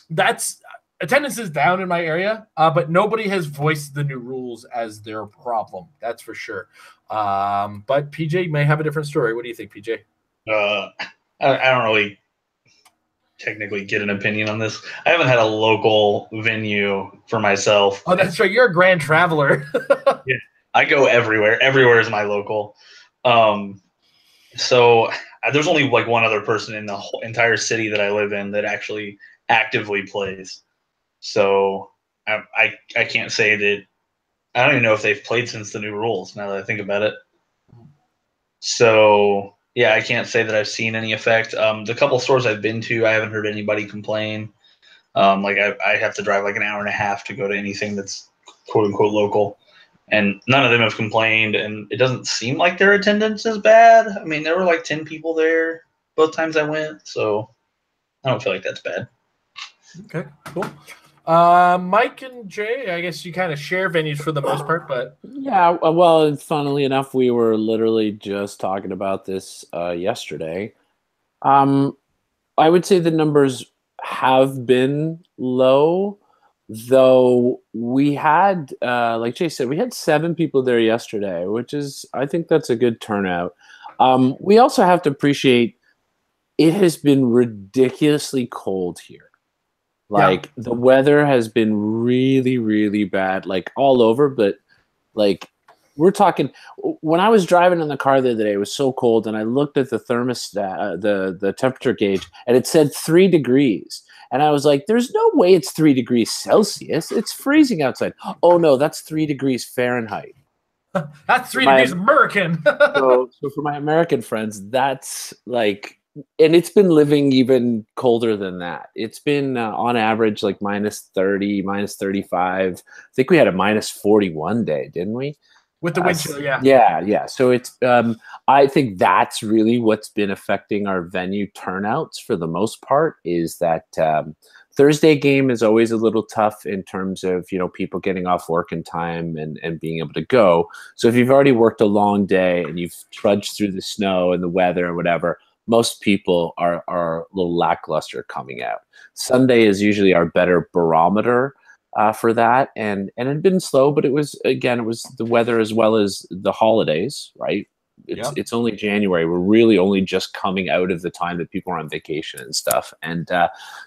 that's attendance is down in my area, but nobody has voiced the new rules as their problem. That's for sure. But PJ may have a different story. What do you think, PJ? I don't really technically get an opinion on this. I haven't had a local venue for myself. Oh, that's right. You're a grand traveler. Yeah, I go everywhere. Everywhere is my local. So there's only like one other person in the whole entire city that I live in that actually actively plays. So I can't say that. I don't even know if they've played since the new rules, now that I think about it. So yeah, I can't say that I've seen any effect. The couple stores I've been to, I haven't heard anybody complain. Like I have to drive like an hour and a half to go to anything that's quote unquote local, and none of them have complained. And it doesn't seem like their attendance is bad. I mean, there were like 10 people there both times I went, so I don't feel like that's bad. Okay, cool. Mike and Jay, I guess you kind of share venues for the most part, but yeah, well, funnily enough, we were literally just talking about this yesterday. I would say the numbers have been low, though we had, like Jay said, we had 7 people there yesterday, which is, I think that's a good turnout. We also have to appreciate it has been ridiculously cold here. Like the weather has been really, really bad, like all over. But like we're talking, when I was driving in the car the other day, it was so cold, and I looked at the thermostat, the temperature gauge, and it said 3 degrees. And I was like, "There's no way it's 3 degrees Celsius. It's freezing outside." Oh no, that's 3 degrees Fahrenheit. That's 3 degrees American. so for my American friends, that's like. And it's been living even colder than that. It's been on average like -30, -35. I think we had a -41 day, didn't we? With the wind chill, yeah. Yeah. So it's I think that's really what's been affecting our venue turnouts for the most part, is that Thursday game is always a little tough in terms of, you know, people getting off work in time and being able to go. So if you've already worked a long day and you've trudged through the snow and the weather and whatever, most people are a little lackluster coming out. Sunday is usually our better barometer for that, and it had been slow, but it was the weather as well as the holidays, right? It's only January. We're really only just coming out of the time that people are on vacation and stuff, and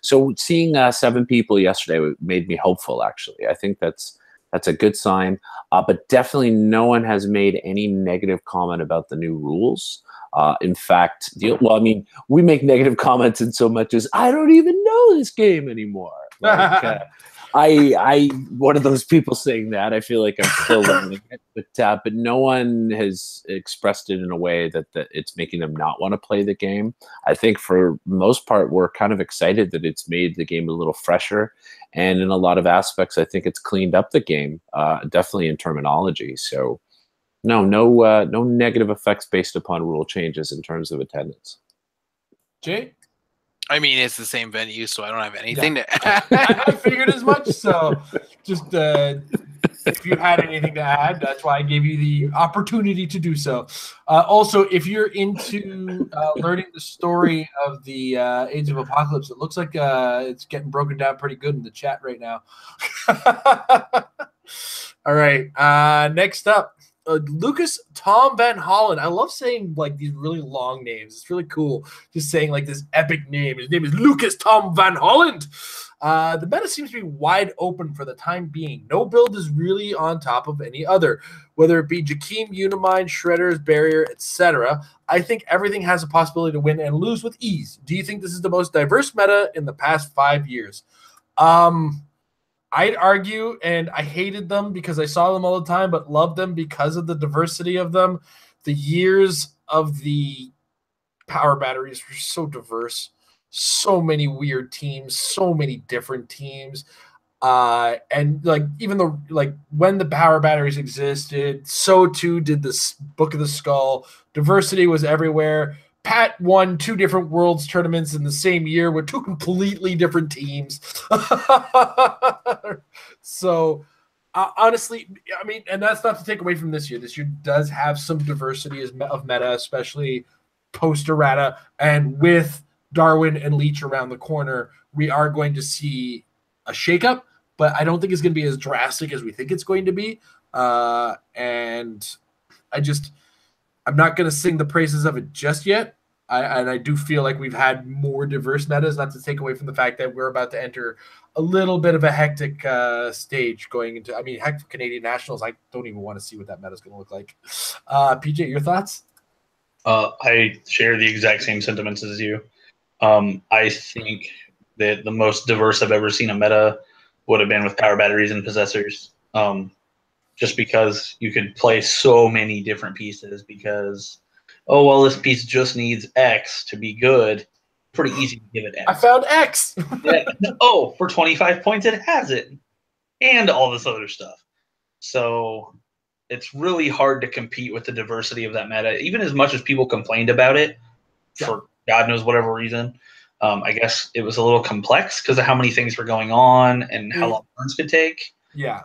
so seeing 7 people yesterday made me hopeful. Actually, I think that's a good sign, but definitely no one has made any negative comment about the new rules. In fact, we make negative comments in so much as I don't even know this game anymore. Like, I one of those people saying that. I feel like I'm still learning it, but no one has expressed it in a way that it's making them not want to play the game. I think for most part, we're kind of excited that it's made the game a little fresher, and in a lot of aspects, I think it's cleaned up the game, definitely in terminology. So. No negative effects based upon rule changes in terms of attendance. Jay? I mean, it's the same venue, so I don't have anything to add. I figured as much. So just if you had anything to add, that's why I gave you the opportunity to do so. Also, if you're into learning the story of the Age of Apocalypse, it looks like it's getting broken down pretty good in the chat right now. All right. Next up. Lucas Tom Van Hollen. I love saying like these really long names. It's really cool just saying like this epic name. His name is Lucas Tom Van Holland. The meta seems to be wide open for the time being. No build is really on top of any other, whether it be Jakeem, Unimind, Shredders, Barrier, etc. I think everything has a possibility to win and lose with ease. Do you think this is the most diverse meta in the past 5 years? I'd argue, and I hated them because I saw them all the time, but loved them because of the diversity of them. The years of the power batteries were so diverse, so many weird teams, so many different teams. And like even the like when the power batteries existed, so too did this Book of the Skull. Diversity was everywhere. Pat won 2 different Worlds tournaments in the same year with 2 completely different teams. So honestly, I mean, and that's not to take away from this year. This year does have some diversity of meta, especially post errata, and with Darwin and Leech around the corner, we are going to see a shakeup, but I don't think it's going to be as drastic as we think it's going to be. And I'm not going to sing the praises of it just yet. I do feel like we've had more diverse metas, not to take away from the fact that we're about to enter a little bit of a hectic stage going into, I mean, heck, for Canadian Nationals, I don't even want to see what that meta is going to look like. PJ, your thoughts? I share the exact same sentiments as you. I think that the most diverse I've ever seen a meta would have been with power batteries and possessors. Just because you could play so many different pieces because, oh, well, this piece just needs X to be good. Pretty easy to give it X. I found X. Yeah. Oh, for 25 points, it has it. And all this other stuff. So it's really hard to compete with the diversity of that meta, even as much as people complained about it for God knows whatever reason. I guess it was a little complex because of how many things were going on and how long turns could take. Yeah.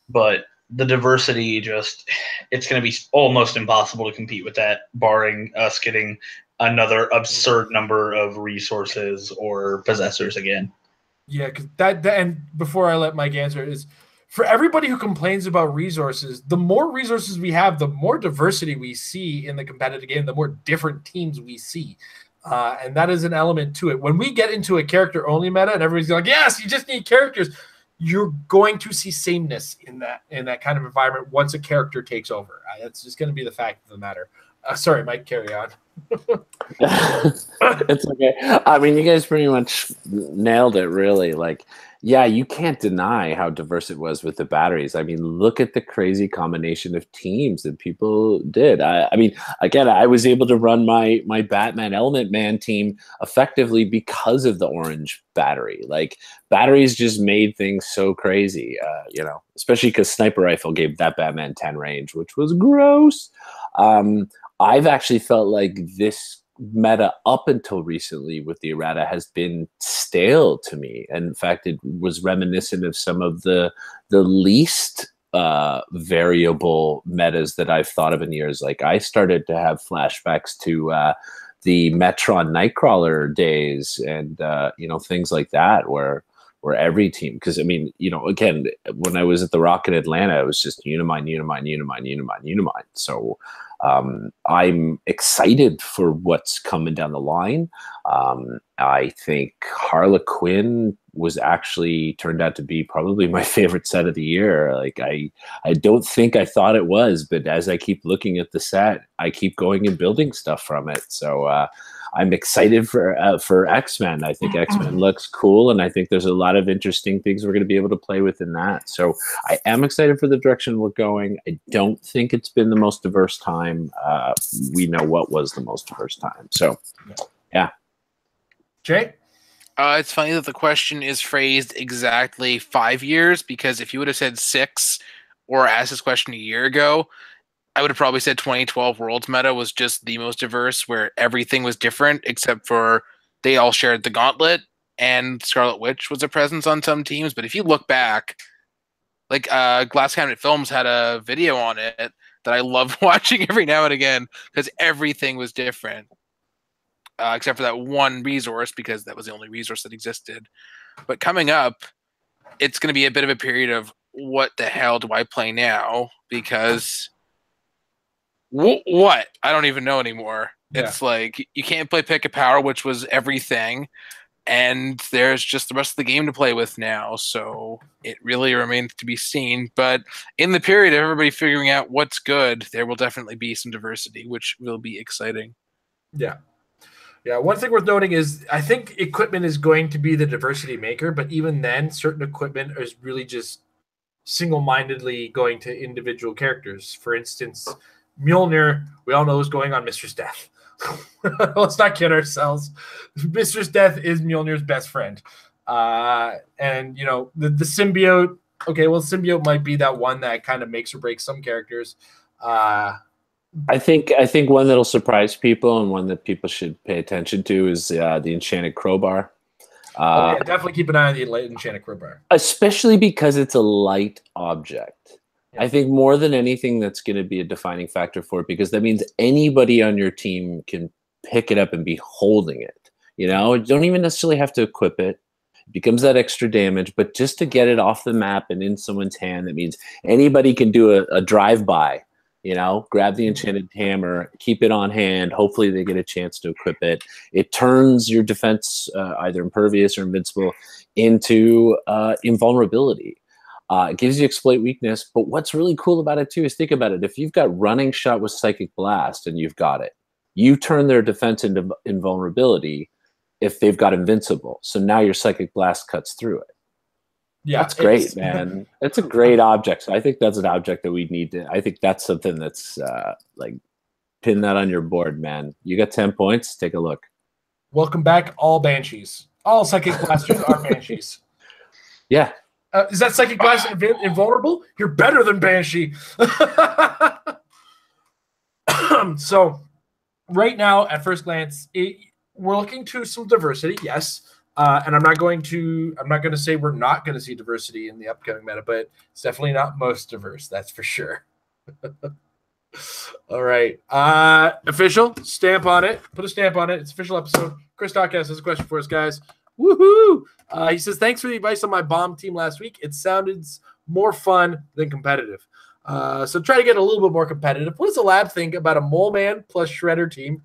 But the diversity it's going to be almost impossible to compete with that, barring us getting another absurd number of resources or possessors again. Yeah, because that and before I let Mike answer is for everybody who complains about resources, the more resources we have, the more diversity we see in the competitive game, the more different teams we see. And that is an element to it. When we get into a character-only meta and everybody's like, yes, you just need characters, you're going to see sameness in that kind of environment once a character takes over. That's just going to be the fact of the matter. Sorry, Mike, carry on. It's okay. I mean, you guys pretty much nailed it, really. Like, yeah, you can't deny how diverse it was with the batteries. I mean, look at the crazy combination of teams that people did. I mean, again, I was able to run my Batman Element Man team effectively because of the orange battery. Like, batteries just made things so crazy, especially because Sniper Rifle gave that Batman 10 range, which was gross. I've actually felt like this meta up until recently with the errata has been stale to me. And in fact, it was reminiscent of some of the least variable metas that I've thought of in years. Like I started to have flashbacks to the Metron Nightcrawler days and things like that where every team, because I mean, again, when I was at the ROC in Atlanta, it was just Unimind. So I'm excited for what's coming down the line. I think Harlequin was actually turned out to be probably my favorite set of the year. Like I don't think I thought it was, but as I keep looking at the set, I keep going and building stuff from it. So I'm excited for X-Men. I think X-Men looks cool, and I think there's a lot of interesting things we're going to be able to play with in that. So I am excited for the direction we're going. I don't think it's been the most diverse time. We know what was the most diverse time. So, yeah. Jay? It's funny that the question is phrased exactly 5 years, because if you would have said 6 or asked this question a year ago, I would have probably said 2012 Worlds meta was just the most diverse, where everything was different except for they all shared the gauntlet and Scarlet Witch was a presence on some teams. But if you look back, like Glass Cabinet Films had a video on it that I love watching every now and again because everything was different. Except for that one resource, because that was the only resource that existed. But coming up, it's going to be a bit of a period of what the hell do I play now? Because what? I don't even know anymore. Yeah. It's like you can't play Pick a Power, which was everything, and there's just the rest of the game to play with now. So it really remains to be seen. But in the period of everybody figuring out what's good, there will definitely be some diversity, which will be exciting. Yeah. Yeah, one thing worth noting is I think equipment is going to be the diversity maker, but even then, certain equipment is really just single-mindedly going to individual characters. For instance, Mjolnir, we all know, is going on Mistress Death. Let's not kid ourselves. Mistress Death is Mjolnir's best friend. And, you know, the symbiote, okay, well, symbiote might be that one that kind of makes or breaks some characters. I think one that'll surprise people and one that people should pay attention to is the Enchanted Crowbar. Yeah, definitely keep an eye on the Enchanted Crowbar. Especially because it's a light object. Yeah. I think more than anything that's going to be a defining factor for it, because that means anybody on your team can pick it up and be holding it. You know, you don't even necessarily have to equip it. It becomes that extra damage, but just to get it off the map and in someone's hand, that means anybody can do a drive-by. You know, grab the enchanted hammer, keep it on hand. Hopefully they get a chance to equip it. It turns your defense, either impervious or invincible, into invulnerability. It gives you exploit weakness. But what's really cool about it, too, is think about it. If you've got running shot with Psychic Blast and you've got it, you turn their defense into invulnerability if they've got invincible. So now your Psychic Blast cuts through it. Yeah, that's great, man. It's a great object. So I think that's an object that we need to. I think that's something that's like pin that on your board, man. You got 10 points. Take a look. Welcome back, all Banshees. All Psychic Blasters are Banshees. Yeah. Is that Psychic Blast invulnerable? You're better than Banshee. So, right now, at first glance, we're looking to some diversity, yes. And I'm not going to say we're not going to see diversity in the upcoming meta, but it's definitely not most diverse. That's for sure. All right. Official stamp on it. Put a stamp on it. It's official episode. Chris Stockhouse has a question for us, guys. Woohoo! He says, thanks for the advice on my bomb team last week. It sounded more fun than competitive. So try to get a little bit more competitive. What does the lab think about a Mole Man plus Shredder team?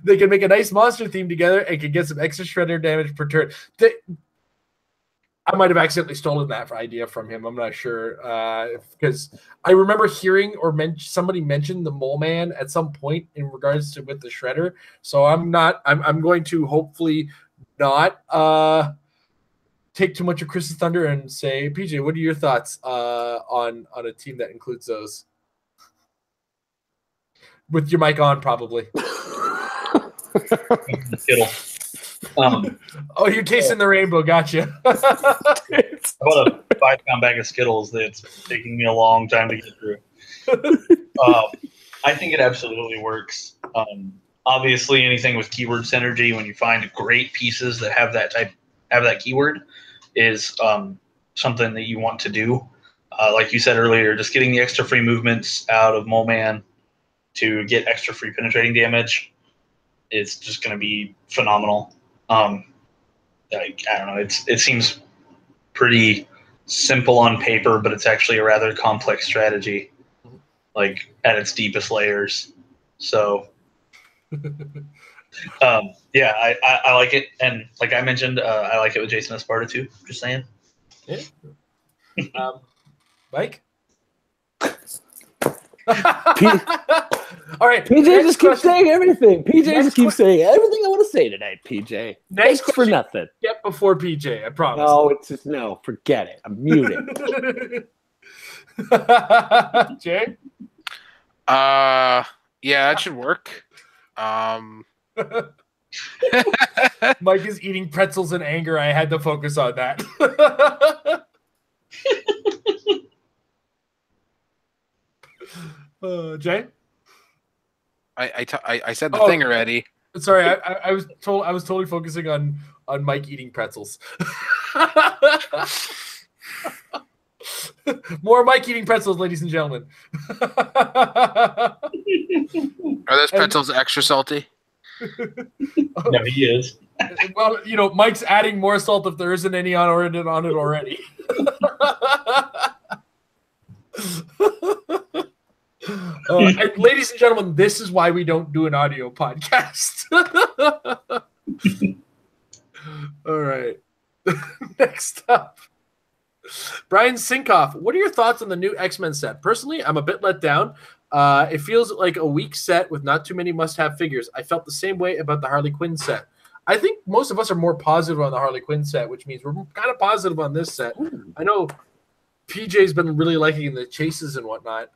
They can make a nice monster theme together and can get some extra Shredder damage per turn. I might have accidentally stolen that idea from him. I'm not sure, because I remember hearing or somebody mention the Mole Man at some point in regards to with the Shredder. So I'm going to hopefully not take too much of Chris's thunder and say, PJ, what are your thoughts on a team that includes those? With your mic on, probably. Oh, you're tasting the rainbow. Gotcha. I bought a 5-pound bag of Skittles that's taking me a long time to get through. I think it absolutely works. Obviously, anything with keyword synergy, when you find great pieces that have that keyword, is something that you want to do. Like you said earlier, just getting the extra free movements out of Mole Man to get extra free penetrating damage. It's just going to be phenomenal. I don't know. It seems pretty simple on paper, but it's actually a rather complex strategy, like at its deepest layers. So, yeah, I like it, and like I mentioned, I like it with Jason Esparta too. Just saying. Yeah. Mike. All right. PJ just keeps saying everything. PJ just keeps saying everything I want to say tonight, PJ. Next Thanks for nothing. Get before PJ, I promise. No, it's just no. Forget it. I'm muting. Jay? Yeah, that should work. Mike is eating pretzels in anger. I had to focus on that. Jay? I said the thing already. Sorry, I was totally focusing on Mike eating pretzels. More Mike eating pretzels, ladies and gentlemen. Are those pretzels extra salty? No, he is. Well, you know, Mike's adding more salt if there isn't any on it already. And ladies and gentlemen, this is why we don't do an audio podcast. All right. Next up, Brian Sinkoff. What are your thoughts on the new X-Men set? Personally, I'm a bit let down. It feels like a weak set with not too many must-have figures. I felt the same way about the Harley Quinn set. I think most of us are more positive on the Harley Quinn set, which means we're kind of positive on this set. I know PJ's been really liking the chases and whatnot.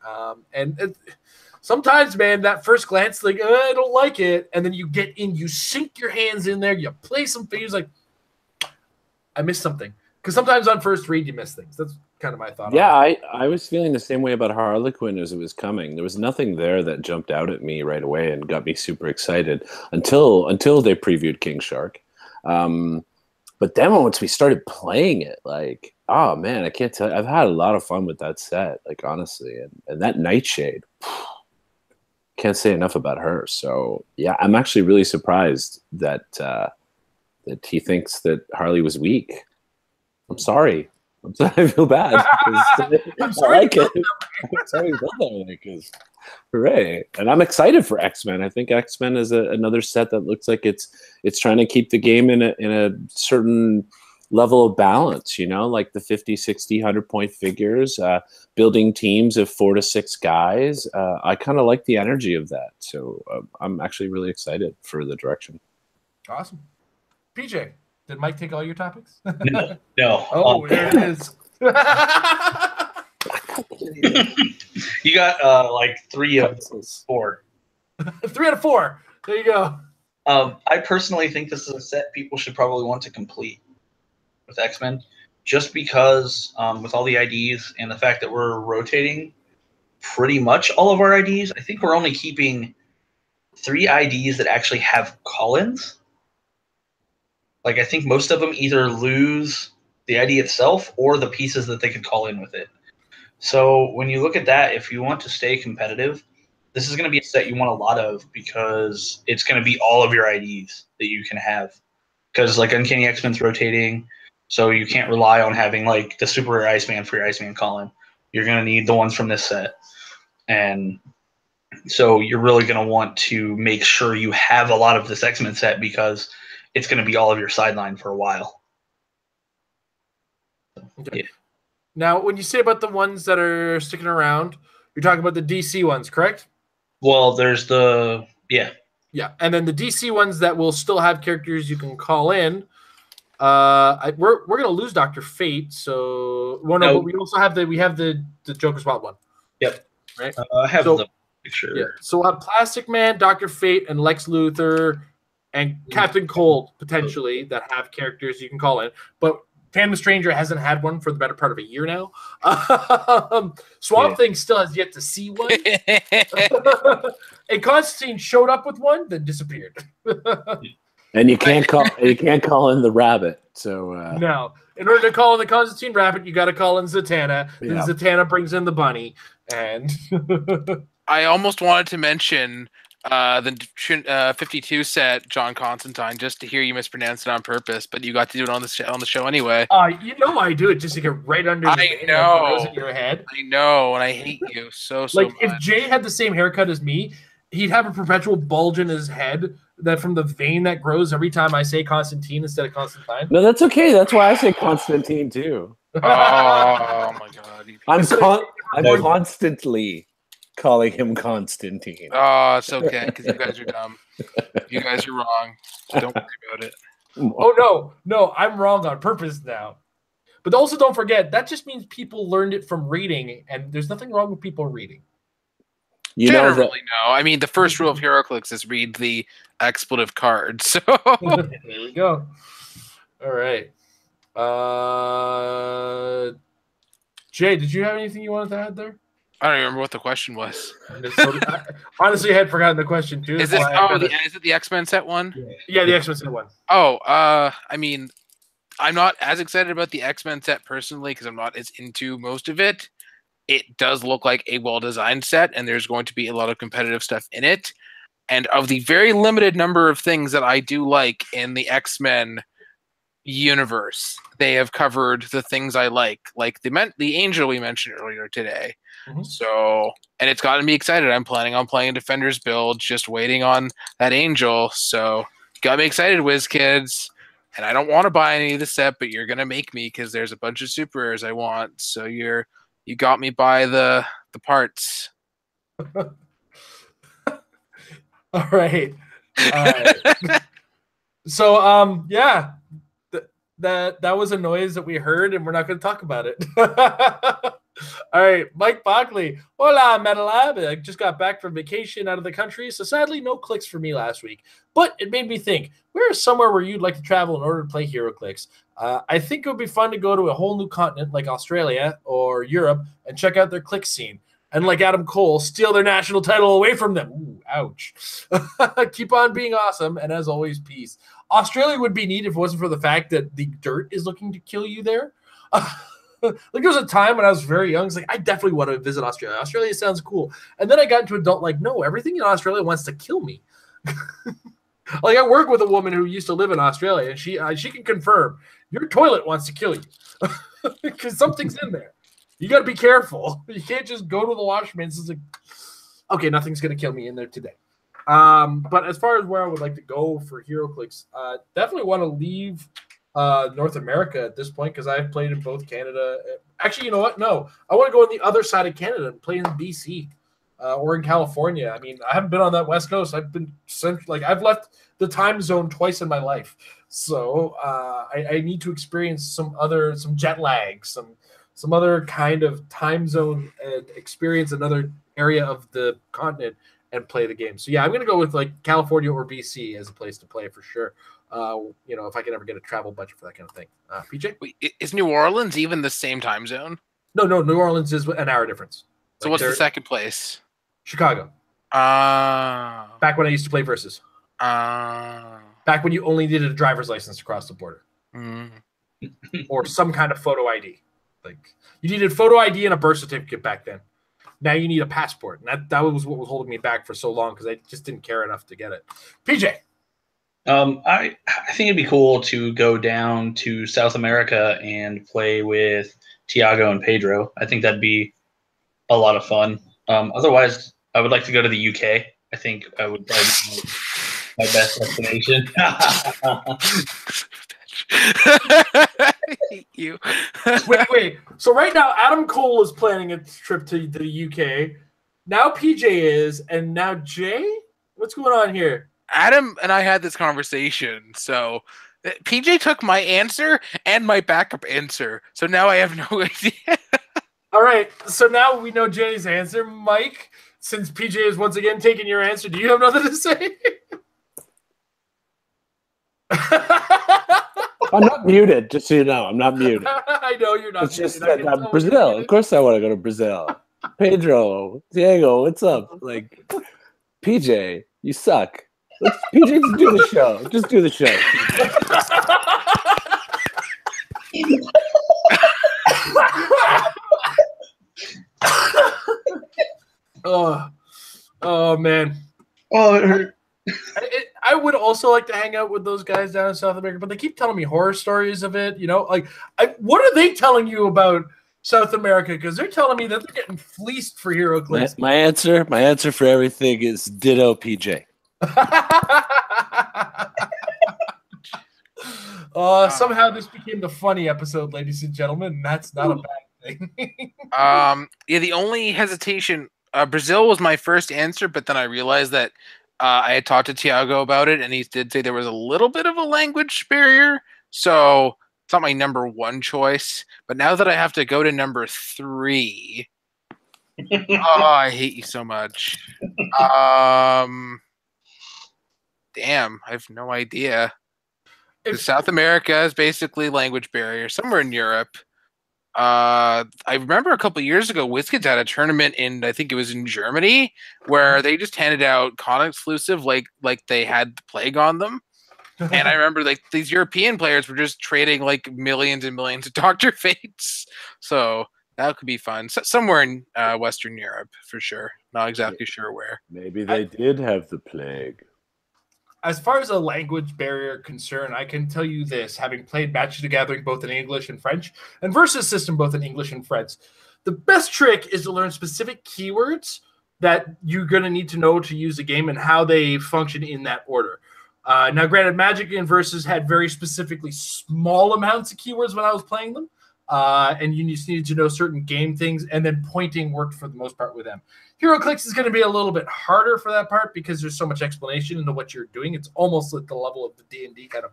Sometimes, man, that first glance, like, I don't like it. And then you get in, you sink your hands in there, you play some figures, like, I missed something. Because sometimes on first read, you miss things. That's kind of my thought. Yeah, I was feeling the same way about Harlequin as it was coming. There was nothing there that jumped out at me right away and got me super excited until they previewed King Shark. But then once we started playing it, like, oh man, I can't tell you, I've had a lot of fun with that set, like honestly. And that Nightshade, can't say enough about her. So yeah, I'm actually really surprised that that he thinks that Harley was weak. I'm sorry. I feel bad. I'm sorry. I like it. I'm sorry you felt that way because hooray. And I'm excited for X-Men. I think X-Men is another set that looks like it's trying to keep the game in a certain level of balance, you know, like the 50, 60, 100-point figures, building teams of 4 to 6 guys. I kind of like the energy of that. So I'm actually really excited for the direction. Awesome. PJ, did Mike take all your topics? No. Oh, there it is. You got like 3 of 4. 3 out of 4. There you go. I personally think this is a set people should probably want to complete with X-Men, just because with all the IDs and the fact that we're rotating pretty much all of our IDs, I think we're only keeping 3 IDs that actually have call-ins. Like, I think most of them either lose the ID itself or the pieces that they could call in with it. So when you look at that, if you want to stay competitive, this is going to be a set you want a lot of because it's going to be all of your IDs that you can have. Because, like, Uncanny X-Men's rotating, so you can't rely on having, like, the Super Rare Iceman for your Iceman call-in. You're going to need the ones from this set. And so you're really going to want to make sure you have a lot of this X-Men set because it's going to be all of your sideline for a while. Okay. Yeah. Now, when you say about the ones that are sticking around, you're talking about the DC ones, correct? Well, there's the yeah, and then the DC ones that will still have characters you can call in. We're gonna lose Dr. Fate, so but we also have the Joker's Wild one. Yep, right. I have the picture. Yeah, so we'll have Plastic Man, Dr. Fate, and Lex Luthor, and Captain Cold potentially that have characters you can call in, but Phantom Stranger hasn't had one for the better part of a year now. Swamp Thing still has yet to see one. And Constantine showed up with one, then disappeared. And you can't call in the rabbit. So no, in order to call in the Constantine rabbit, you got to call in Zatanna. Then Zatanna brings in the bunny, and I almost wanted to mention the 52 set John Constantine just to hear you mispronounce it on purpose, but you got to do it on the show anyway. You know I do it just to get right under the nose in your head. I know, and I hate you so like much. If Jay had the same haircut as me, he'd have a perpetual bulge in his head that from the vein that grows every time I say Constantine instead of Constantine. No, that's okay. That's why I say Constantine too. Oh my god! I'm constantly calling him Constantine. Oh, it's okay because you guys are dumb. You guys are wrong. Don't worry about it. Oh no, I'm wrong on purpose now. But also don't forget that just means people learned it from reading, and there's nothing wrong with people reading. Generally, no. I mean, the first rule of Heroclix is read the expletive card. So there we go. All right. Jay, did you have anything you wanted to add there? I don't remember what the question was. Honestly, I had forgotten the question too. Is it the X-Men set one? Yeah, the X-Men set one. Oh, I mean, I'm not as excited about the X-Men set personally because I'm not as into most of it. It does look like a well-designed set, and there's going to be a lot of competitive stuff in it. And of the very limited number of things that I do like in the X-Men universe, they have covered the things I like the Angel we mentioned earlier today. Mm-hmm. So, and it's gotten me excited. I'm planning on playing a Defenders build, just waiting on that Angel. So, got me excited, WizKids. And I don't want to buy any of the set, but you're gonna make me because there's a bunch of super rares I want. So you got me by the parts. All right. So yeah. that was a noise that we heard, and we're not going to talk about it. All right, Mike Bockley. Hola, Metalab. I just got back from vacation out of the country, so sadly no clicks for me last week. But it made me think, where is somewhere where you'd like to travel in order to play Heroclix? I think it would be fun to go to a whole new continent like Australia or Europe and check out their click scene. And like Adam Cole, steal their national title away from them. Ooh, ouch. Keep on being awesome, and as always, peace. Australia would be neat if it wasn't for the fact that the dirt is looking to kill you there. Like there was a time when I was very young, it's like I definitely want to visit Australia. Australia sounds cool. And then I got into adult, like, no, everything in Australia wants to kill me. Like I work with a woman who used to live in Australia, and she can confirm your toilet wants to kill you because something's in there. You got to be careful. You can't just go to the washroom and it's like, okay, nothing's going to kill me in there today. But as far as where I would like to go for Heroclix, definitely want to leave North America at this point because I've played in both Canada. Actually, you know what? No, I want to go on the other side of Canada and play in BC or in California. I mean, I haven't been on that West Coast. I've left the time zone twice in my life, so I need to experience some jet lag, some other kind of time zone and experience another area of the continent and play the game. So yeah, I'm going to go with like California or BC as a place to play for sure. If I can ever get a travel budget for that kind of thing. PJ? Wait, is New Orleans even the same time zone? No, New Orleans is an hour difference. So what's the second place? Chicago. Back when I used to play Versus. Back when you only needed a driver's license to cross the border. Or some kind of photo ID. Like you needed photo ID and a birth certificate back then. Now you need a passport. And that was what was holding me back for so long because I just didn't care enough to get it. PJ. I think it'd be cool to go down to South America and play with Tiago and Pedro. I think that'd be a lot of fun. Otherwise, I would like to go to the UK. I think I would probably be my best destination. I hate you. Wait. So right now, Adam Cole is planning a trip to the UK. Now PJ is, and now Jay? What's going on here? Adam and I had this conversation, so PJ took my answer and my backup answer, so now I have no idea. All right, so now we know Jay's answer. Mike, since PJ is once again taking your answer, do you have nothing to say? I'm not muted, just so you know. I'm not muted. I know you're not. It's just that Brazil. Of course, I want to go to Brazil. Pedro, Diego, what's up? Like, PJ, you suck. PJ, just do the show. Just do the show. Oh man. Oh, it hurt. I would also like to hang out with those guys down in South America, but they keep telling me horror stories of it. What are they telling you about South America? Because they're telling me that they're getting fleeced for Heroclix. My answer for everything is ditto PJ. Somehow this became the funny episode, ladies and gentlemen, and that's not a bad thing. The only hesitation, Brazil was my first answer, but then I realized that I had talked to Tiago about it, and he did say there was a little bit of a language barrier, so it's not my number one choice. But now that I have to go to number 3, I hate you so much. Damn, I have no idea. South America is basically language barrier. Somewhere in Europe. I remember a couple of years ago, WizKids had a tournament in, I think it was in Germany, where they just handed out con exclusive like they had the plague on them. And I remember like these European players were just trading like millions and millions of Dr. Fates. So that could be fun. Somewhere in Western Europe for sure. Not exactly sure where. Maybe they did have the plague. As far as a language barrier concern, I can tell you this, having played Magic the Gathering both in English and French, and Versus System both in English and French, the best trick is to learn specific keywords that you're going to need to know to use the game and how they function in that order. Now, granted, Magic and Versus had very specifically small amounts of keywords when I was playing them, and you just needed to know certain game things, and then pointing worked for the most part with them. Heroclix is going to be a little bit harder for that part because there's so much explanation into what you're doing. It's almost at the level of the D&D kind of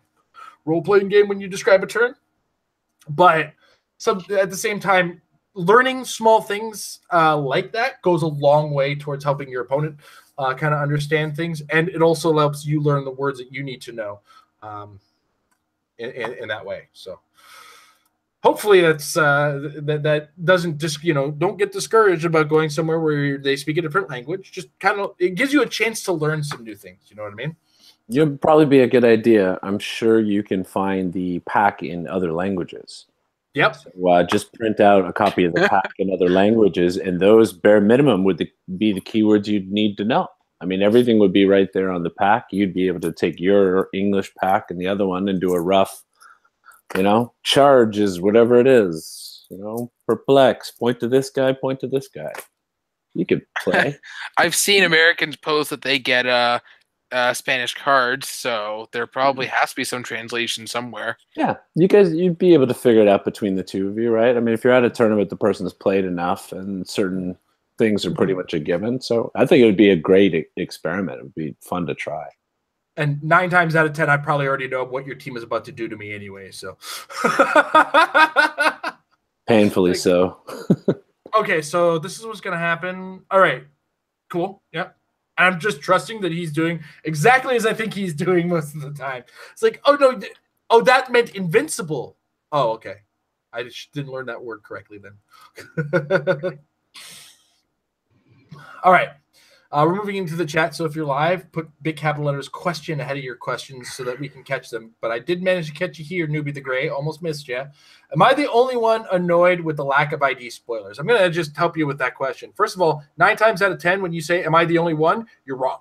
role-playing game when you describe a turn. But at the same time, learning small things like that goes a long way towards helping your opponent kind of understand things, and it also helps you learn the words that you need to know in that way. So hopefully that's that doesn't just don't get discouraged about going somewhere where they speak a different language. Just kind of it gives you a chance to learn some new things. You know what I mean? You'd probably be a good idea. I'm sure you can find the pack in other languages. Yep. So, just print out a copy of the pack in other languages, and those bare minimum would be the keywords you'd need to know. I mean, everything would be right there on the pack. You'd be able to take your English pack and the other one and do a rough, charge is whatever it is. Perplex, point to this guy, point to this guy. You could play. I've seen Americans post that they get Spanish cards, so there probably has to be some translation somewhere. Yeah, you'd be able to figure it out between the two of you, right? I mean, if you're at a tournament, the person has played enough, and certain things are pretty much a given. So I think it would be a great experiment. It would be fun to try. And 9 times out of 10, I probably already know what your team is about to do to me anyway. So painfully so. Okay, so this is what's going to happen. All right, cool. Yeah. I'm just trusting that he's doing exactly as I think he's doing most of the time. It's like, oh, no. Oh, that meant invincible. Oh, okay. I just didn't learn that word correctly then. All right. We're moving into the chat. So if you're live, put big capital letters question ahead of your questions so that we can catch them. But I did manage to catch you here, Newbie the Gray. Almost missed you. Am I the only one annoyed with the lack of ID spoilers? I'm going to just help you with that question. First of all, 9 times out of 10, when you say, am I the only one? You're wrong.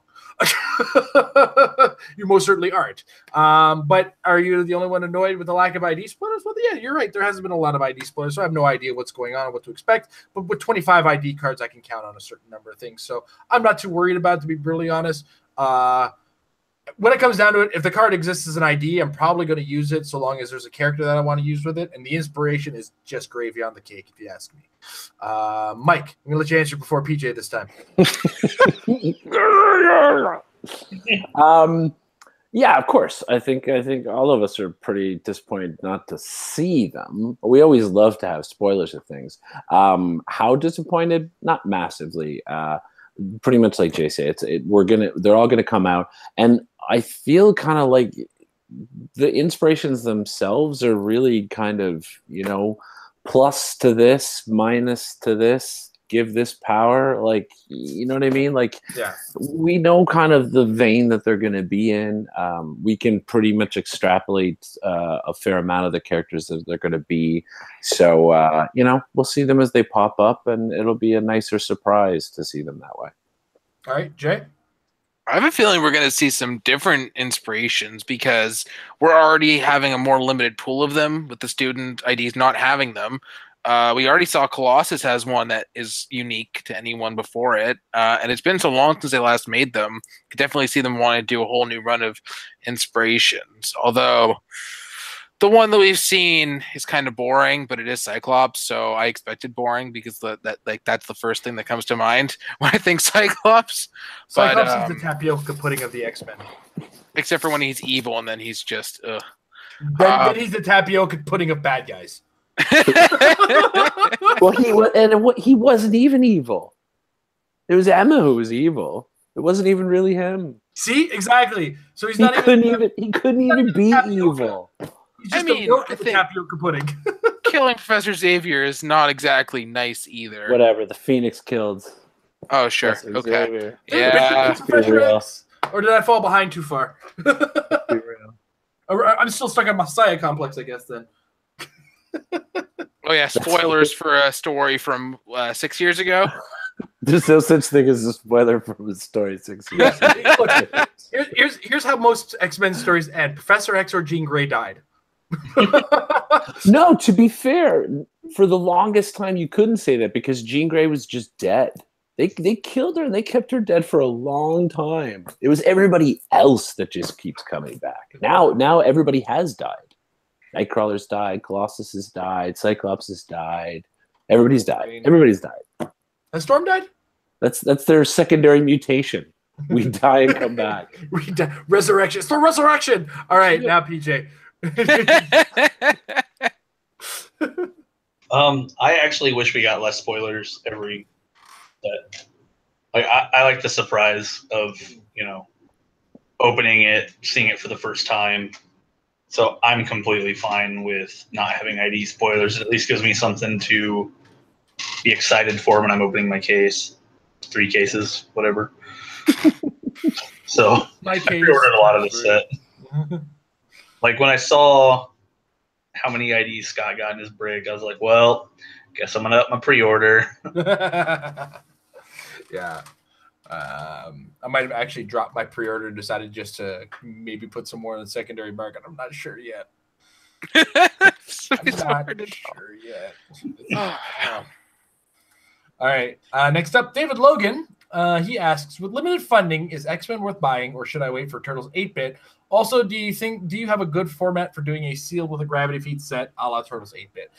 You most certainly aren't. But are you the only one annoyed with the lack of ID spoilers? Well, yeah, you're right. There hasn't been a lot of ID spoilers, so I have no idea what's going on or what to expect. But with 25 ID cards, I can count on a certain number of things. So I'm not too worried about it, to be brutally honest. When it comes down to it, if the card exists as an ID, I'm probably going to use it so long as there's a character that I want to use with it. And the inspiration is just gravy on the cake, if you ask me. Mike, I'm going to let you answer before PJ this time. Yeah, of course. I think all of us are pretty disappointed not to see them. We always love to have spoilers of things. How disappointed? Not massively. Pretty much like Jay said, they're all gonna come out, and I feel kind of like the inspirations themselves are really kind of plus to this, minus to this, give this power, like, you know what I mean? Like, yeah, we know kind of the vein that they're going to be in. We can pretty much extrapolate a fair amount of the characters that they're going to be. So, we'll see them as they pop up, and it'll be a nicer surprise to see them that way. All right, Jay? I have a feeling we're going to see some different inspirations because we're already having a more limited pool of them with the student IDs not having them. We already saw Colossus has one that is unique to anyone before it, and it's been so long since they last made them. Could definitely see them wanting to do a whole new run of inspirations. Although the one that we've seen is kind of boring, but it is Cyclops, so I expected boring because that's the first thing that comes to mind when I think Cyclops. Cyclops is the tapioca pudding of the X-Men. Except for when he's evil, and then he's just Then he's the tapioca pudding of bad guys. Well, he wasn't even evil. It was Emma who was evil. It wasn't even really him. See, exactly. So he couldn't even be evil. He's just a tapioca pudding. Killing Professor Xavier is not exactly nice either. Whatever. The Phoenix killed. Oh, sure. Professor Okay. Xavier. Yeah. Professor X, or did I fall behind too far? I'm still stuck on Messiah complex, I guess. Then. Oh yeah, spoilers for a story from 6 years ago. There's no such thing as a spoiler from a story 6 years ago. Look, here's how most X-Men stories end. Professor X or Jean Grey died. No, to be fair, for the longest time you couldn't say that because Jean Grey was just dead. They killed her and they kept her dead for a long time. It was everybody else that just keeps coming back. Now everybody has died. Nightcrawler's died, Colossus has died, Cyclops has died. Everybody's died. Everybody's died. And Storm died? That's their secondary mutation. We die and come back. Resurrection. It's the resurrection. All right, now PJ. I actually wish we got less spoilers every set. Like I like the surprise of, you know, opening it, seeing it for the first time. So I'm completely fine with not having ID spoilers. It at least gives me something to be excited for when I'm opening my case. 3 cases, whatever. So My I case. pre-ordered a lot of the set. Like when I saw how many IDs Scott got in his break, I was like, well, guess I'm gonna up my pre-order. Yeah. I might have actually dropped my pre-order and decided just to maybe put some more in the secondary market. I'm not sure yet. I'm not sure yet. All right. Next up, David Logan. He asks, with limited funding, is X-Men worth buying, or should I wait for Turtles 8-bit? Also, do you have a good format for doing a sealed with a gravity feed set a la Turtles 8-bit?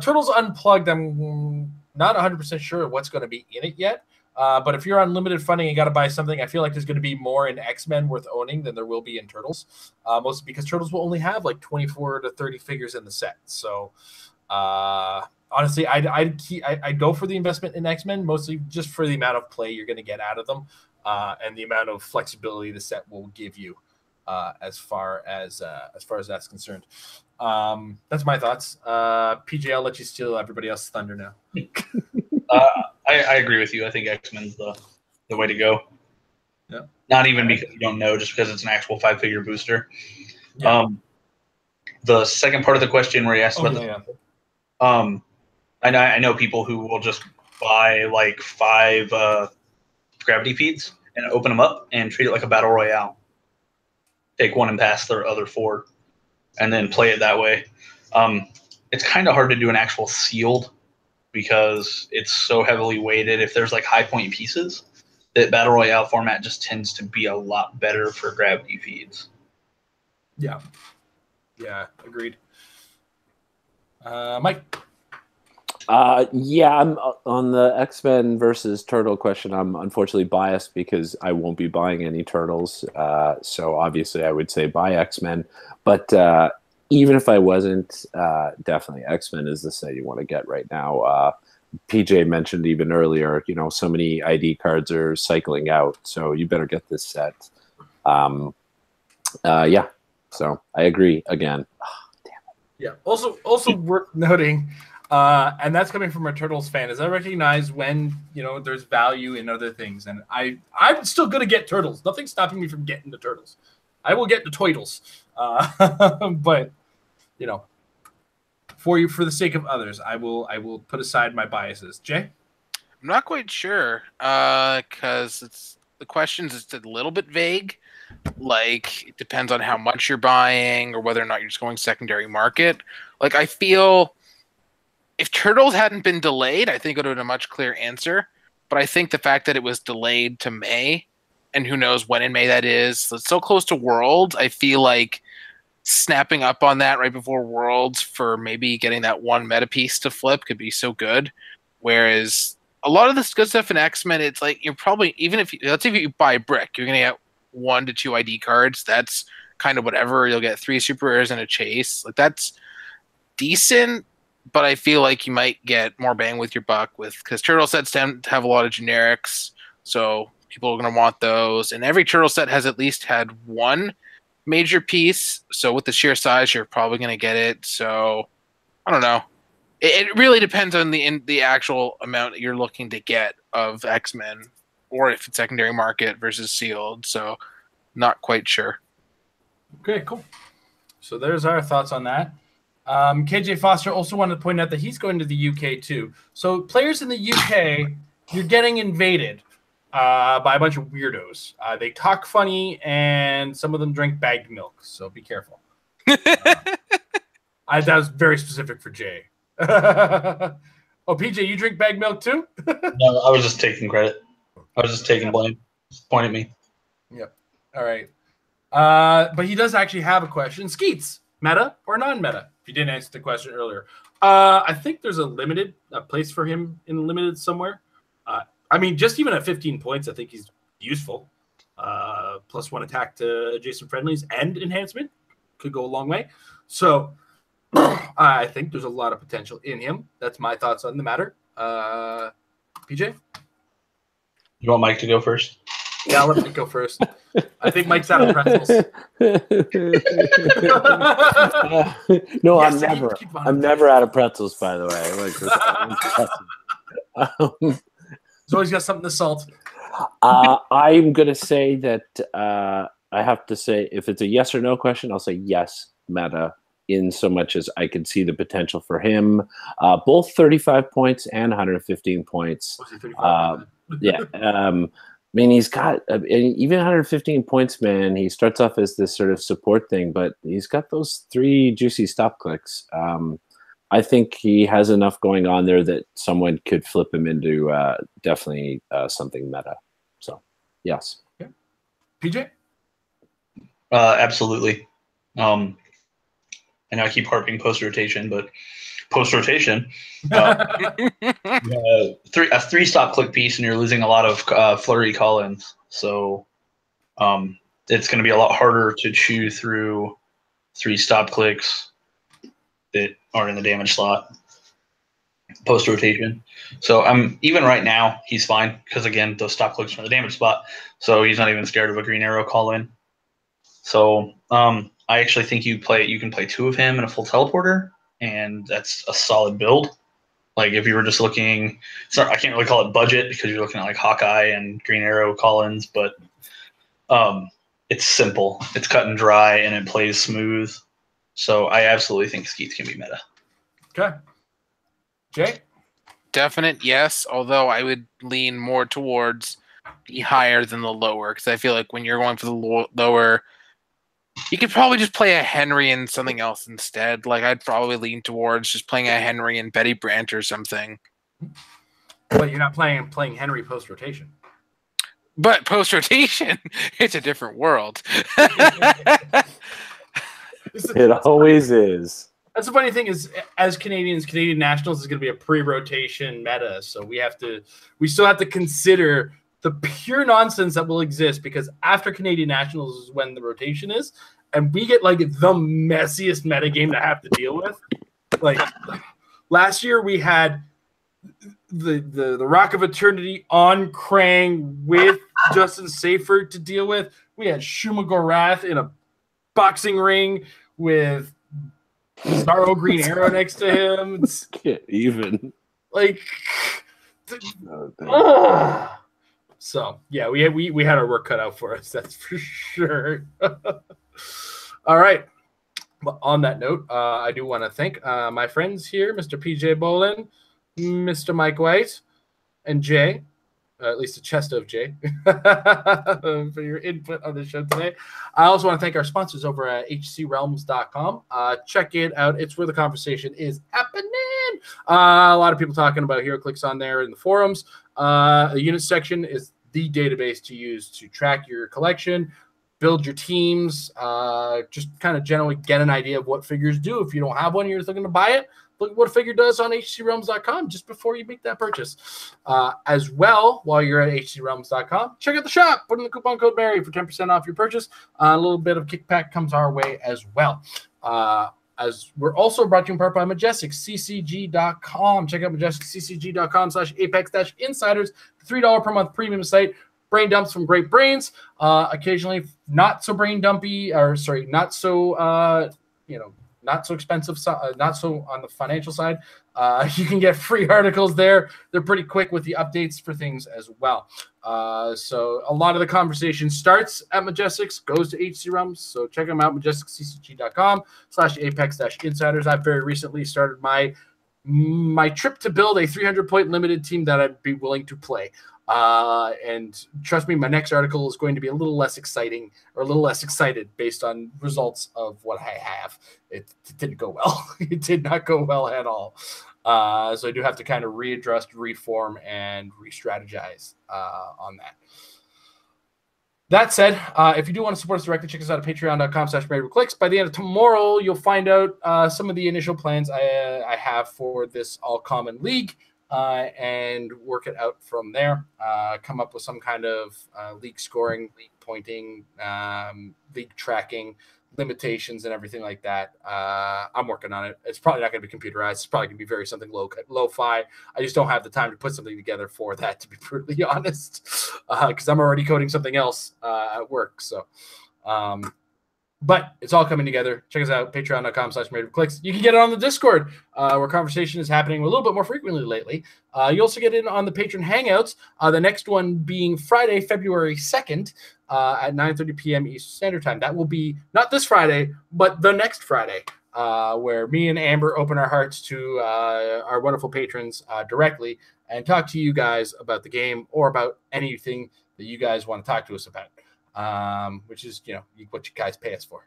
Turtles Unplugged, I'm not 100% sure what's going to be in it yet. But if you're on limited funding and got to buy something, I feel like there's going to be more in X-Men worth owning than there will be in Turtles. Mostly because Turtles will only have like 24 to 30 figures in the set. So honestly, I'd go for the investment in X-Men, mostly just for the amount of play you're going to get out of them and the amount of flexibility the set will give you as far as that's concerned. That's my thoughts. PJ, I'll let you steal everybody else's thunder now. I agree with you. I think X-Men's the way to go. Yeah. Not even because you don't know, just because it's an actual 5-figure booster. Yeah. The second part of the question where you asked about I know people who will just buy like 5 gravity feeds and open them up and treat it like a battle royale. Take one and pass their other 4, and then play it that way. It's kind of hard to do an actual sealed because it's so heavily weighted. If there's like high point pieces, that battle royale format just tends to be a lot better for gravity feeds. Yeah, agreed. Mike. Yeah, I'm on the X-Men versus Turtle question. I'm unfortunately biased because I won't be buying any Turtles. So obviously I would say buy X-Men. But even if I wasn't, definitely X-Men is the set you want to get right now. PJ mentioned even earlier, you know, so many ID cards are cycling out. So you better get this set. Yeah, so I agree again. Oh, damn it. Yeah, also worth noting, and that's coming from a Turtles fan, is I recognize when, you know, there's value in other things. And I'm still going to get Turtles. Nothing's stopping me from getting the Turtles. I will get the Toidles. But, you know, for the sake of others, I will put aside my biases. Jay? I'm not quite sure because the question's just a little bit vague. Like, it depends on how much you're buying or whether or not you're just going secondary market. Like, I feel if Turtles hadn't been delayed, I think it would have been a much clearer answer. But I think the fact that it was delayed to May, and who knows when in May that is, it's so close to Worlds, I feel like snapping up on that right before Worlds for maybe getting that one meta piece to flip could be so good. Whereas a lot of this good stuff in X-Men, it's like you're probably, even if let's say if you buy a brick, you're going to get 1 to 2 ID cards. That's kind of whatever. You'll get 3 super rares and a chase. Like, that's decent, but I feel like you might get more bang with your buck because turtle sets tend to have a lot of generics, so people are going to want those. And every turtle set has at least had 1 major piece, so with the sheer size, you're probably going to get it. So I don't know. It really depends on the actual amount that you're looking to get of X-Men, or if it's secondary market versus sealed. So not quite sure. Okay, cool. So there's our thoughts on that. KJ Foster also wanted to point out that he's going to the UK too. So players in the UK, you're getting invaded by a bunch of weirdos. They talk funny, and some of them drink bagged milk. So be careful. That was very specific for Jay. Oh, PJ, you drink bagged milk too? No, I was just taking credit. I was just taking blame. Just point at me. Yep. All right. But he does actually have a question. Skeets, meta or non-meta? If you didn't answer the question earlier. I think there's a place for him in limited somewhere. I mean, just even at 15 points, I think he's useful. +1 attack to adjacent friendlies and enhancement. could go a long way. So I think there's a lot of potential in him. That's my thoughts on the matter. PJ? You want Mike to go first? Yeah, I'll let Mike go first. I think Mike's out of pretzels. No, Yes, I'm never out of pretzels, by the way. He's always got something to salt. I'm going to say that I have to say, if it's a yes or no question, I'll say yes, meta, in so much as I could see the potential for him. Both 35 points and 115 points. Yeah. I mean, he's got even 115 points, man. He starts off as this sort of support thing, but he's got those 3 juicy stop clicks. I think he has enough going on there that someone could flip him into definitely something meta. So, yes. Okay. PJ? Absolutely. I know I keep harping post-rotation, but post-rotation, a 3 stop click piece, and you're losing a lot of flurry call-ins. So it's going to be a lot harder to chew through 3 stop clicks that are in the damage slot post-rotation. So even right now, he's fine because, again, those stop clicks are in the damage spot. So he's not even scared of a green arrow call-in. So I actually think you can play 2 of him in a full teleporter, and that's a solid build. Like if you were just looking, I can't really call it budget because you're looking at like Hawkeye and Green Arrow Collins, but it's simple, it's cut and dry, and it plays smooth. So I absolutely think Skeets can be meta. Okay. Jay? Definite yes, although I would lean more towards the higher than the lower, because I feel like when you're going for the lower, you could probably just play a Henry and something else instead. Like I'd probably lean towards just playing a Henry and Betty Brant or something. But you're not playing Henry post rotation. But post rotation, it's a different world. It always is. That's the funny thing is, as Canadians, Canadian Nationals is going to be a pre-rotation meta, so we still have to consider the pure nonsense that will exist, because after Canadian Nationals is when the rotation is, and we get like the messiest metagame to have to deal with. Like last year we had the Rock of Eternity on Krang with Justin Seyfert to deal with. We had Shuma Gorath in a boxing ring with Bizarro Green Arrow next to him. Can't even. Like so yeah, we had our work cut out for us, that's for sure. All right. Well, on that note, I do want to thank my friends here, Mr. PJ Bolin, Mr. Mike White, and Jay, at least a chest of Jay, for your input on the show today. I also want to thank our sponsors over at hcrealms.com. Check it out. It's where the conversation is happening. A lot of people talking about Heroclix on there in the forums. The unit section is the database to use to track your collection, build your teams, just kind of generally get an idea of what figures do. If you don't have one, you're looking to buy it, look at what a figure does on hcrealms.com just before you make that purchase. As well, while you're at hcrealms.com, check out the shop. Put in the coupon code Mary for 10% off your purchase. A little bit of kickback comes our way as well. As we're also brought to you in part by MajesticCCG.com. Check out MajesticCCG.com/Apex-Insiders, $3 per month premium site. Brain dumps from great brains. Occasionally not so brain dumpy, or sorry, not so not so expensive, not so on the financial side. You can get free articles there. They're pretty quick with the updates for things as well. So a lot of the conversation starts at Majestics, goes to HC Realms. So check them out, MajesticCCG.com/Apex-Insiders. I've very recently started my trip to build a 300-point limited team that I'd be willing to play. And trust me, my next article is going to be a little less exciting, or a little less excited based on results of what I have. It didn't go well. It did not go well at all. So I do have to kind of readjust, reform, and re-strategize on that. That said, if you do want to support us directly, check us out at patreon.com/Heroclix. By the end of tomorrow, you'll find out some of the initial plans I have for this all-common league. and work it out from there. Come up with some kind of league scoring, league pointing, league tracking limitations and everything like that. I'm working on it. It's probably not going to be computerized. It's probably going to be very something lo-fi. I just don't have the time to put something together for that, to be brutally honest, because I'm already coding something else at work. So, but it's all coming together. Check us out, patreon.com/Heroclix. You can get it on the Discord, where conversation is happening a little bit more frequently lately. You also get in on the patron hangouts, the next one being Friday, February 2nd at 9:30 p.m. Eastern Standard Time. That will be not this Friday, but the next Friday, where me and Amber open our hearts to our wonderful patrons directly and talk to you guys about the game or about anything that you guys want to talk to us about. Which is, what you guys pay us for.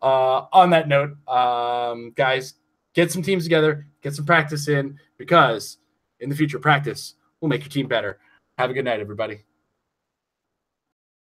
On that note, guys, get some teams together, get some practice in, because in the future, practice will make your team better. Have a good night, everybody.